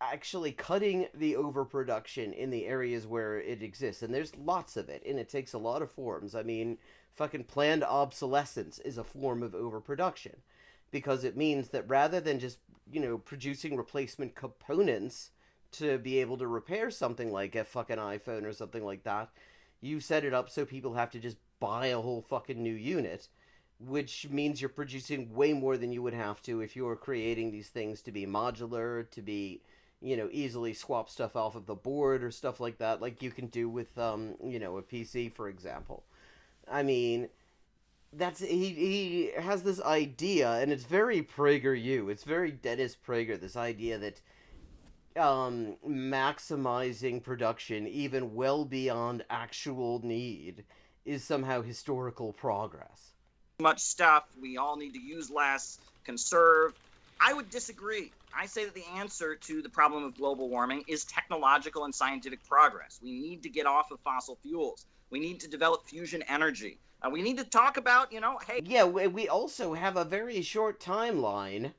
Actually cutting the overproduction in the areas where it exists, and there's lots of it, and it takes a lot of forms. I mean, fucking planned obsolescence is a form of overproduction, because it means that rather than just, producing replacement components to be able to repair something like a fucking iPhone or something like that, you set it up so people have to just buy a whole fucking new unit, which means you're producing way more than you would have to if you were creating these things to be modular, to be, easily swap stuff off of the board or stuff like that, like you can do with, a PC, for example. I mean, he has this idea, and it's very PragerU. It's very Dennis Prager, this idea that maximizing production, even well beyond actual need, is somehow historical progress. Much stuff, we all need to use less, conserve. I would disagree. I say that the answer to the problem of global warming is technological and scientific progress. We need to get off of fossil fuels. We need to develop fusion energy. We need to talk about, hey. Yeah, we also have a very short timeline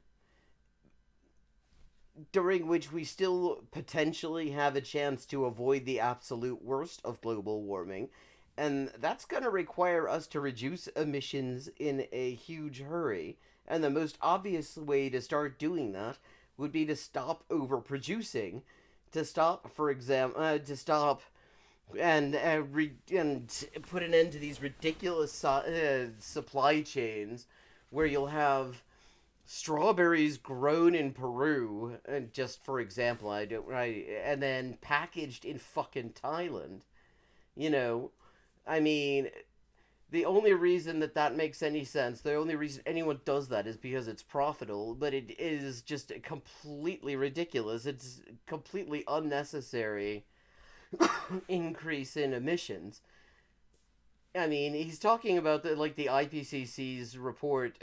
during which we still potentially have a chance to avoid the absolute worst of global warming. And that's going to require us to reduce emissions in a huge hurry. And the most obvious way to start doing that would be to stop overproducing, to stop, for example, and put an end to these ridiculous supply chains where you'll have strawberries grown in Peru, and just for example, and then packaged in fucking Thailand. I mean, the only reason that makes any sense, the only reason anyone does that is because it's profitable, but it is just completely ridiculous. It's completely unnecessary increase in emissions. I mean, he's talking about the IPCC's report,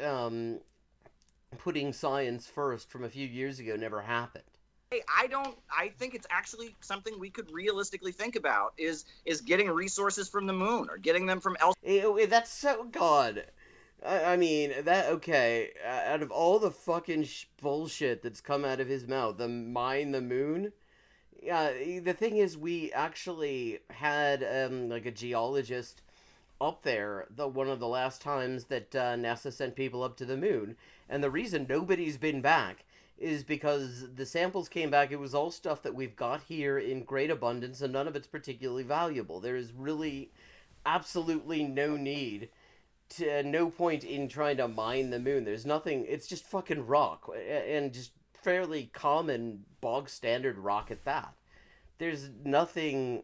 putting science first from a few years ago never happened. I think it's actually something we could realistically think about is getting resources from the moon or getting them from elsewhere. That's so God. I mean, okay, out of all the fucking bullshit that's come out of his mouth, mine the moon. The thing is, we actually had a geologist up there one of the last times that NASA sent people up to the moon, and the reason nobody's been back is because the samples came back, it was all stuff that we've got here in great abundance, and none of it's particularly valuable. There is really absolutely no point in trying to mine the moon. There's nothing, it's just fucking rock, and just fairly common, bog standard rock at that. There's nothing,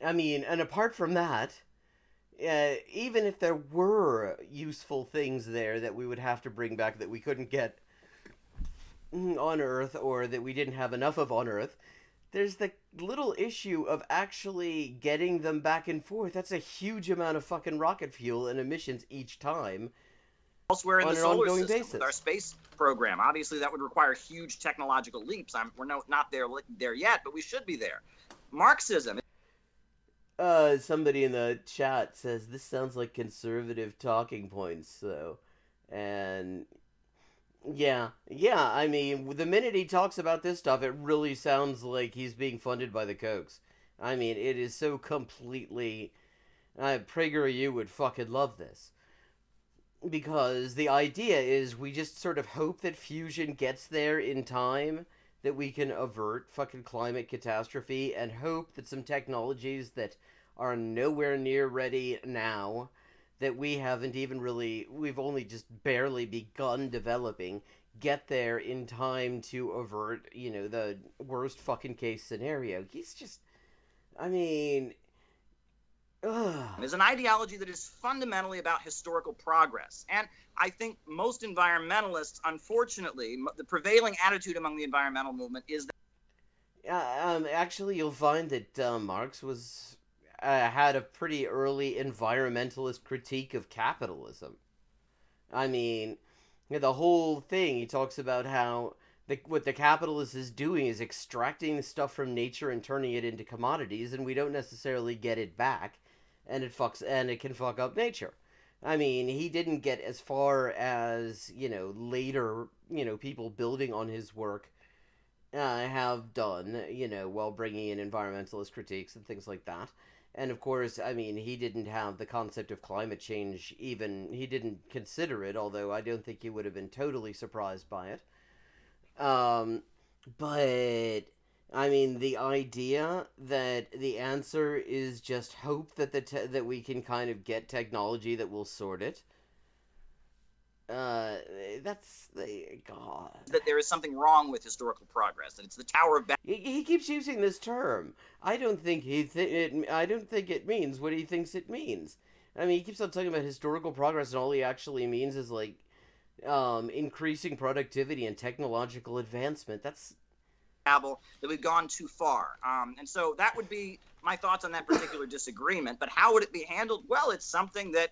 I mean, and apart from that, even if there were useful things there that we would have to bring back that we couldn't get on Earth, or that we didn't have enough of on Earth, there's the little issue of actually getting them back and forth. That's a huge amount of fucking rocket fuel and emissions each time. Elsewhere in the solar system, with our space program. Obviously, that would require huge technological leaps. We're not there yet, but we should be there. Marxism. Somebody in the chat says this sounds like conservative talking points. So, and yeah. I mean, the minute he talks about this stuff, it really sounds like he's being funded by the Kochs. I mean, it is so completely. PragerU would fucking love this. Because the idea is we just sort of hope that fusion gets there in time, that we can avert fucking climate catastrophe, and hope that some technologies that are nowhere near ready now, that we've only just barely begun developing, get there in time to avert, the worst fucking case scenario. He's just, I mean, There's an ideology that is fundamentally about historical progress. And I think most environmentalists, unfortunately, the prevailing attitude among the environmental movement is that... actually, you'll find that Marx had a pretty early environmentalist critique of capitalism. I mean, the whole thing, he talks about how what the capitalist is doing is extracting the stuff from nature and turning it into commodities, and we don't necessarily get it back. And it can fuck up nature. I mean, he didn't get as far as, later, people building on his work have done, while bringing in environmentalist critiques and things like that. And of course, I mean, he didn't have the concept of climate change he didn't consider it, although I don't think he would have been totally surprised by it. But I mean, the idea that the answer is just hope that that we can kind of get technology that will sort it. Uh, that's the God. That there is something wrong with historical progress. That it's the Tower of Babel. He keeps using this term. I don't think I don't think it means what he thinks it means. I mean, he keeps on talking about historical progress, and all he actually means is like increasing productivity and technological advancement. That's That we've gone too far. And so that would be my thoughts on that particular disagreement. But how would it be handled? Well, it's something that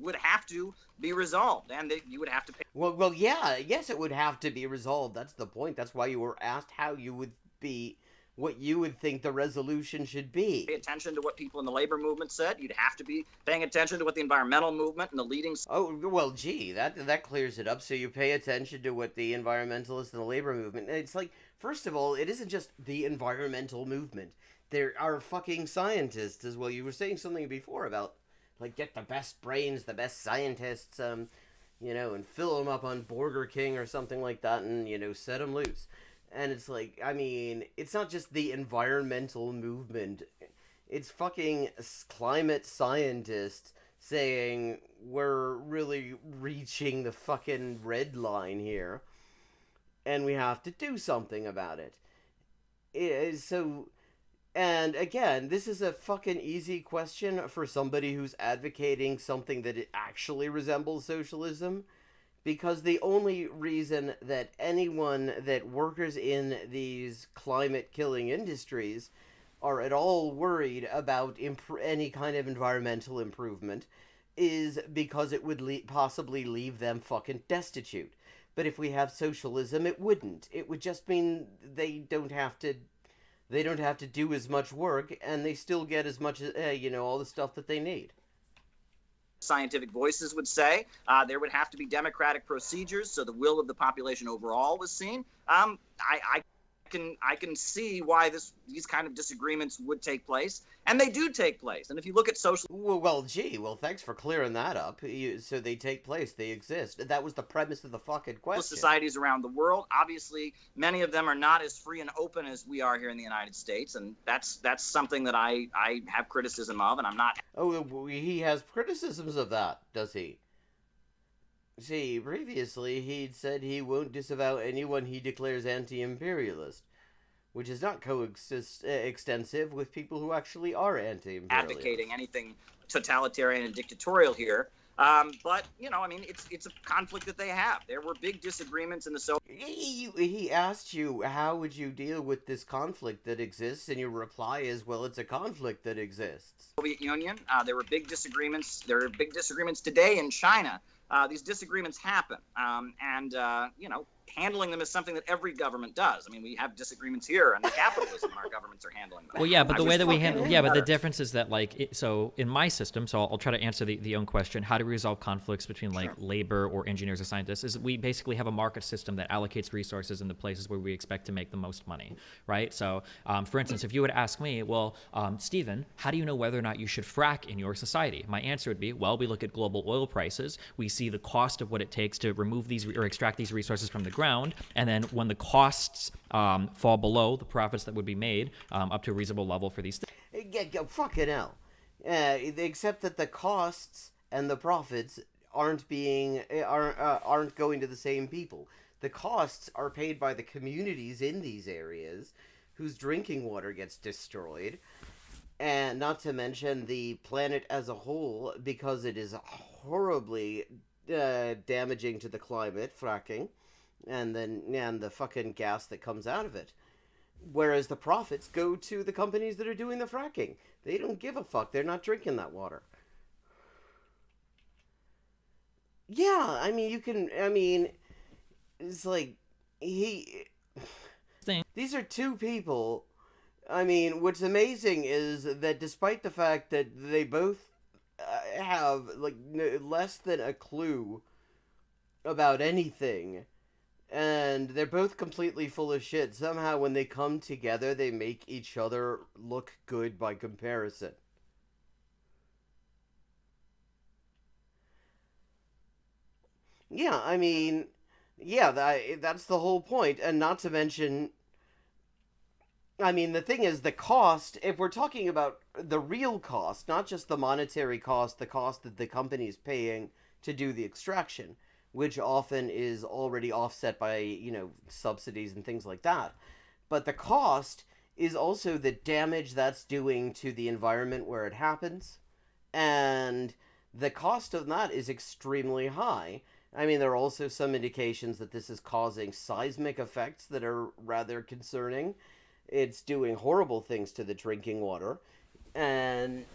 would have to be resolved, and that you would have to pay. well, yeah, yes, it would have to be resolved. That's the point. That's why you were asked how you would be, what you would think the resolution should be. Pay attention to what people in the labor movement said. You'd have to be paying attention to what the environmental movement and the leading. Oh well, gee, that clears it up. So you pay attention to what the environmentalists and the labor movement. It's like, first of all, it isn't just the environmental movement. There are fucking scientists as well. You were saying something before about like get the best brains, the best scientists, and fill them up on Burger King or something like that, and set them loose. And it's like, I mean, it's not just the environmental movement. It's fucking climate scientists saying we're really reaching the fucking red line here, and we have to do something about it. And again, this is a fucking easy question for somebody who's advocating something that it actually resembles socialism, because the only reason that workers in these climate killing industries are at all worried about any kind of environmental improvement is because it would possibly leave them fucking destitute. But if we have socialism, it wouldn't. It would just mean they don't have to do as much work, and they still get as much, all the stuff that they need. Scientific voices would say there would have to be democratic procedures so the will of the population overall was seen. I can see why these kind of disagreements would take place, and they do take place. And if you look at social, well, thanks for clearing that up. So they take place, they exist. That was the premise of the fucking question. Societies around the world, obviously, many of them are not as free and open as we are here in the United States, and that's something that I have criticism of, and I'm not. Oh, he has criticisms of that, does he? See, previously he'd said he won't disavow anyone he declares anti-imperialist, which is not extensive with people who actually are anti-imperialist. Advocating anything totalitarian and dictatorial here. But, it's a conflict that they have. There were big disagreements in the He asked you, how would you deal with this conflict that exists? And your reply is, well, it's a conflict that exists. Soviet Union, there were big disagreements. There are big disagreements today in China. These disagreements happen. Handling them is something that every government does. I mean, we have disagreements here, and the capitalism our governments are handling them. Well, yeah, but the way that we handle, but the difference is that, so in my system, so I'll try to answer the own question, how do we resolve conflicts between, labor or engineers or scientists, is we basically have a market system that allocates resources in the places where we expect to make the most money, right? So, for instance, if you would ask me, well, Stephen, how do you know whether or not you should frack in your society? My answer would be, well, we look at global oil prices, we see the cost of what it takes to remove these or extract these resources from the ground, and then when the costs fall below the profits that would be made up to a reasonable level for these things. Yeah, fucking hell. Except that the costs and the profits aren't going to the same people. The costs are paid by the communities in these areas whose drinking water gets destroyed, and not to mention the planet as a whole, because it is horribly damaging to the climate, fracking, and the fucking gas that comes out of it. Whereas the profits go to the companies that are doing the fracking. They don't give a fuck. They're not drinking that water. Yeah, it's like, these are two people. What's amazing is that despite the fact that they both have, less than a clue about anything, and they're both completely full of shit, somehow when they come together, they make each other look good by comparison. Yeah, Yeah, that's the whole point. And not to mention, I mean, the thing is, the cost, if we're talking about the real cost, not just the monetary cost, the cost that the company is paying to do the extraction, which often is already offset by, subsidies and things like that. But the cost is also the damage that's doing to the environment where it happens. And the cost of that is extremely high. I mean, there are also some indications that this is causing seismic effects that are rather concerning. It's doing horrible things to the drinking water. And,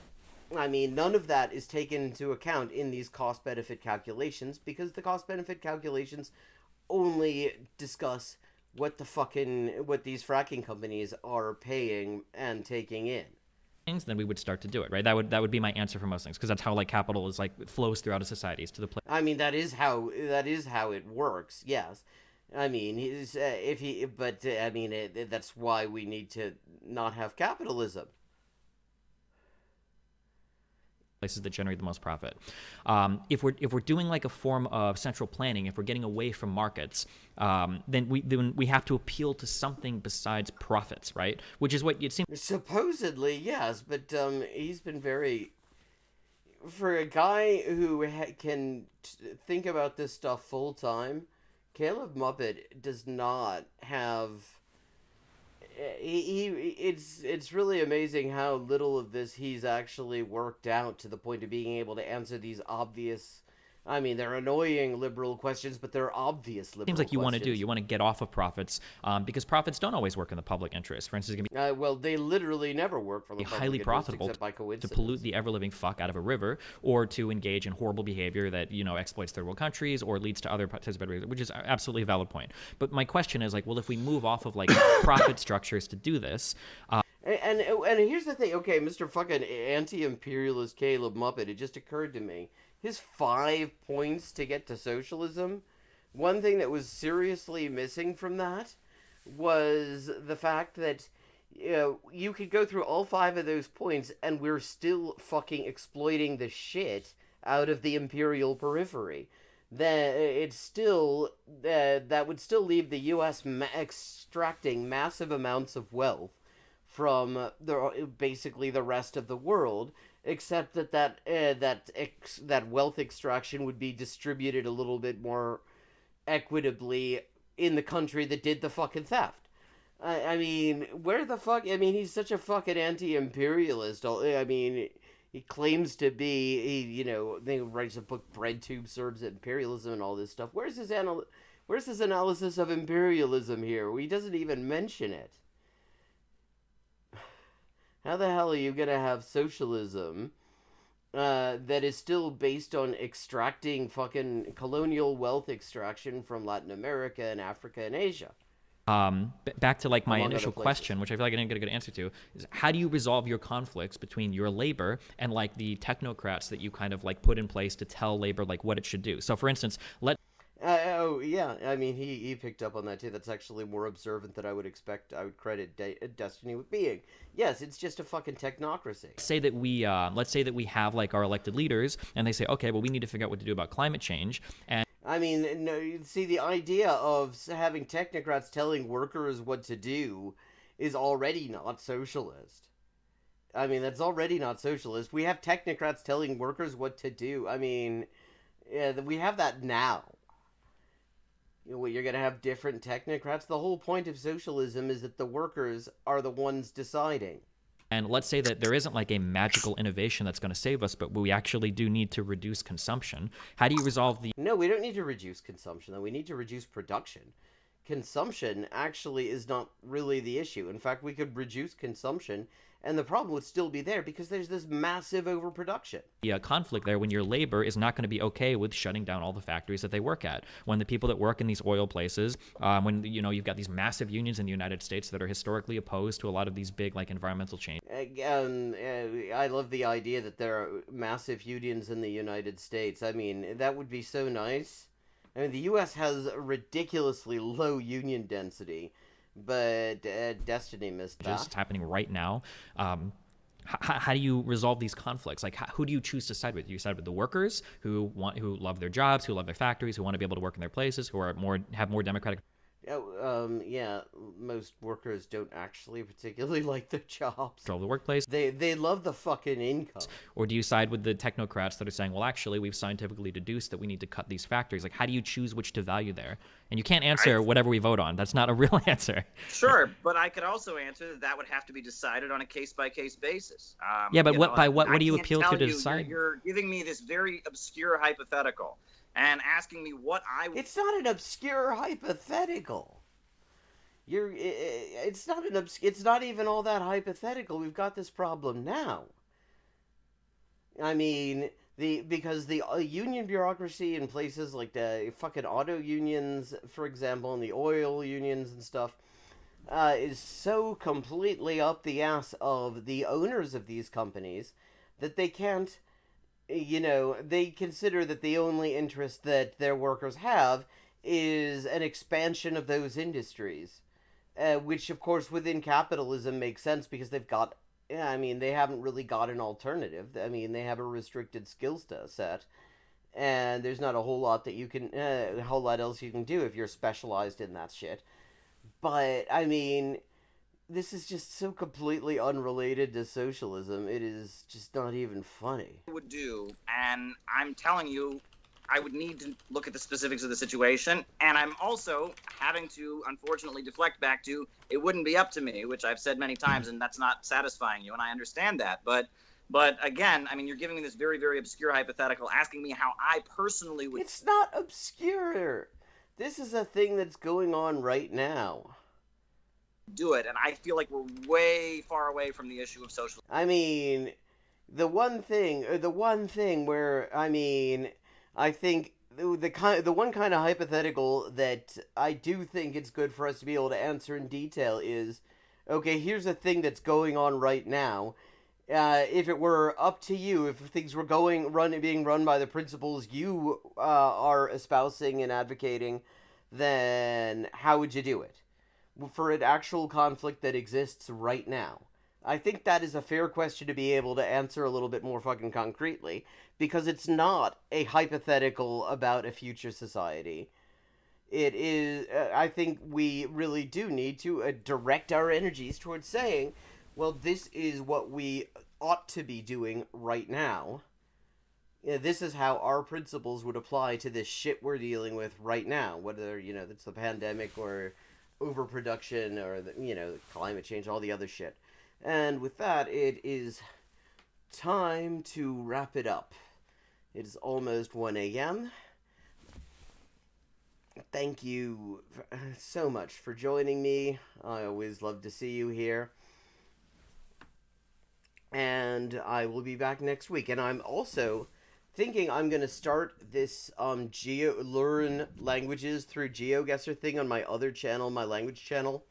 I mean, none of that is taken into account in these cost benefit calculations because the cost benefit calculations only discuss what these fracking companies are paying and taking in. Then we would start to do it, right? That would be my answer for most things, because that's how like capital is like flows throughout a society to the place. I mean, that is how it works. Yes, I mean, that's why we need to not have capitalism. Places that generate the most profit. If we're doing like a form of central planning, if we're getting away from markets, then we have to appeal to something besides profits, right? Which is what it seems. Supposedly, yes, but he's been very, for a guy who can think about this stuff full time. Caleb Muppet does not have. It's really amazing how little of this he's actually worked out to the point of being able to answer these obvious. I mean, they're annoying liberal questions, but they're obvious liberal Seems like you questions. want to get off of profits, because profits don't always work in the public interest. For instance, it can be well, they literally never work for the public highly interest, profitable except by coincidence. to pollute the ever-living fuck out of a river, or to engage in horrible behavior that exploits third world countries or leads to other types of behavior, which is absolutely a valid point. But my question is like, well, if we move off of like profit structures to do this. And here's the thing, okay, Mr. fucking anti-imperialist Caleb Muppet, it just occurred to me, his 5 points to get to socialism, one thing that was seriously missing from that was the fact that you could go through all 5 of those points and we're still fucking exploiting the shit out of the imperial periphery. That would still leave the U.S. extracting massive amounts of wealth from basically the rest of the world, except that wealth extraction would be distributed a little bit more equitably in the country that did the fucking theft. I mean, where the fuck? I mean, he's such a fucking anti-imperialist. I mean, he claims to be. He writes a book, "Bread Tube Serves Imperialism" and all this stuff. Where's his analysis of imperialism here? He doesn't even mention it. How the hell are you gonna have socialism that is still based on extracting fucking colonial wealth extraction from Latin America and Africa and Asia? Back to like my initial question, which I feel like I didn't get a good answer to, is how do you resolve your conflicts between your labor and like the technocrats that you kind of like put in place to tell labor like what it should do? So for instance, yeah, I mean, he picked up on that too. That's actually more observant than I would expect. I would credit Destiny with being. Yes, it's just a fucking technocracy. Let's say that we have like our elected leaders, and they say, okay, well, we need to figure out what to do about climate change. And I mean, no, see, the idea of having technocrats telling workers what to do is already not socialist. I mean, that's already not socialist. We have technocrats telling workers what to do. I mean, yeah, we have that now. You're going to have different technocrats. The whole point of socialism is that the workers are the ones deciding. And let's say that there isn't like a magical innovation that's going to save us, but we actually do need to reduce consumption. How do you resolve the... No, we don't need to reduce consumption, though. We need to reduce production. Consumption actually is not really the issue. In fact, we could reduce consumption and the problem would still be there because there's this massive overproduction. Conflict there when your labor is not going to be okay with shutting down all the factories that they work at. When the people that work in these oil places, when you've got these massive unions in the United States that are historically opposed to a lot of these big like environmental changes. I love the idea that there are massive unions in the United States. I mean, that would be so nice. I mean, the U.S. has a ridiculously low union density. But Destiny missed that. Just happening right now. how do you resolve these conflicts? Like, who do you choose to side with? Do you side with the workers who love their jobs, who love their factories, who want to be able to work in their places, who are have more democratic? Yeah, most workers don't actually particularly like their jobs. Control of the workplace. They love the fucking income. Or do you side with the technocrats that are saying, well, actually, we've scientifically deduced that we need to cut these factories? Like, how do you choose which to value there? And you can't answer whatever we vote on. That's not a real answer. Sure, but I could also answer that would have to be decided on a case-by-case basis. Yeah, but what do you appeal to decide? You're giving me this very obscure hypothetical and asking me what I would... It's not an obscure hypothetical. It's not even all that hypothetical. We've got this problem now. I mean, because the union bureaucracy in places like the fucking auto unions, for example, and the oil unions and stuff, is so completely up the ass of the owners of these companies that they can't, they consider that the only interest that their workers have is an expansion of those industries, which, of course, within capitalism makes sense because they haven't really got an alternative. I mean, they have a restricted skill set, and there's not a whole lot that you can, a whole lot else you can do if you're specialized in that shit. But, I mean, this is just so completely unrelated to socialism. It is just not even funny. Would do, and I'm telling you, I would need to look at the specifics of the situation, and I'm also having to, unfortunately, deflect back to, it wouldn't be up to me, which I've said many times, and that's not satisfying you, and I understand that. But again, I mean, you're giving me this very, very obscure hypothetical, asking me how I personally would... It's not obscure. This is a thing that's going on right now. Do it, and I feel like we're way far away from the issue of socialism. I mean, the one thing where, I mean... I think the one kind of hypothetical that I do think it's good for us to be able to answer in detail is, okay, here's a thing that's going on right now. If it were up to you, if things were being run by the principles you are espousing and advocating, then how would you do it? For an actual conflict that exists right now. I think that is a fair question to be able to answer a little bit more fucking concretely, because it's not a hypothetical about a future society. It is, I think we really do need to direct our energies towards saying, well, this is what we ought to be doing right now. This is how our principles would apply to this shit we're dealing with right now, whether, it's the pandemic or overproduction or, climate change, all the other shit. And with that, it is time to wrap it up. It is almost 1 a.m. Thank you so much for joining me. I always love to see you here. And I will be back next week. And I'm also thinking I'm going to start this learn languages through Geoguessr thing on my other channel, my language channel,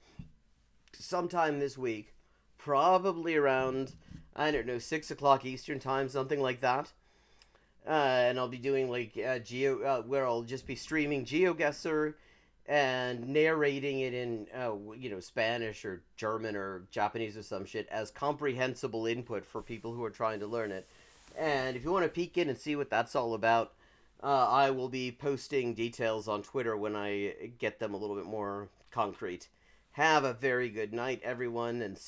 sometime this week. Probably around, 6 o'clock Eastern time, something like that. And I'll be doing, where I'll just be streaming Geoguessr and narrating it in, Spanish or German or Japanese or some shit as comprehensible input for people who are trying to learn it. And if you want to peek in and see what that's all about, I will be posting details on Twitter when I get them a little bit more concrete. Have a very good night, everyone, and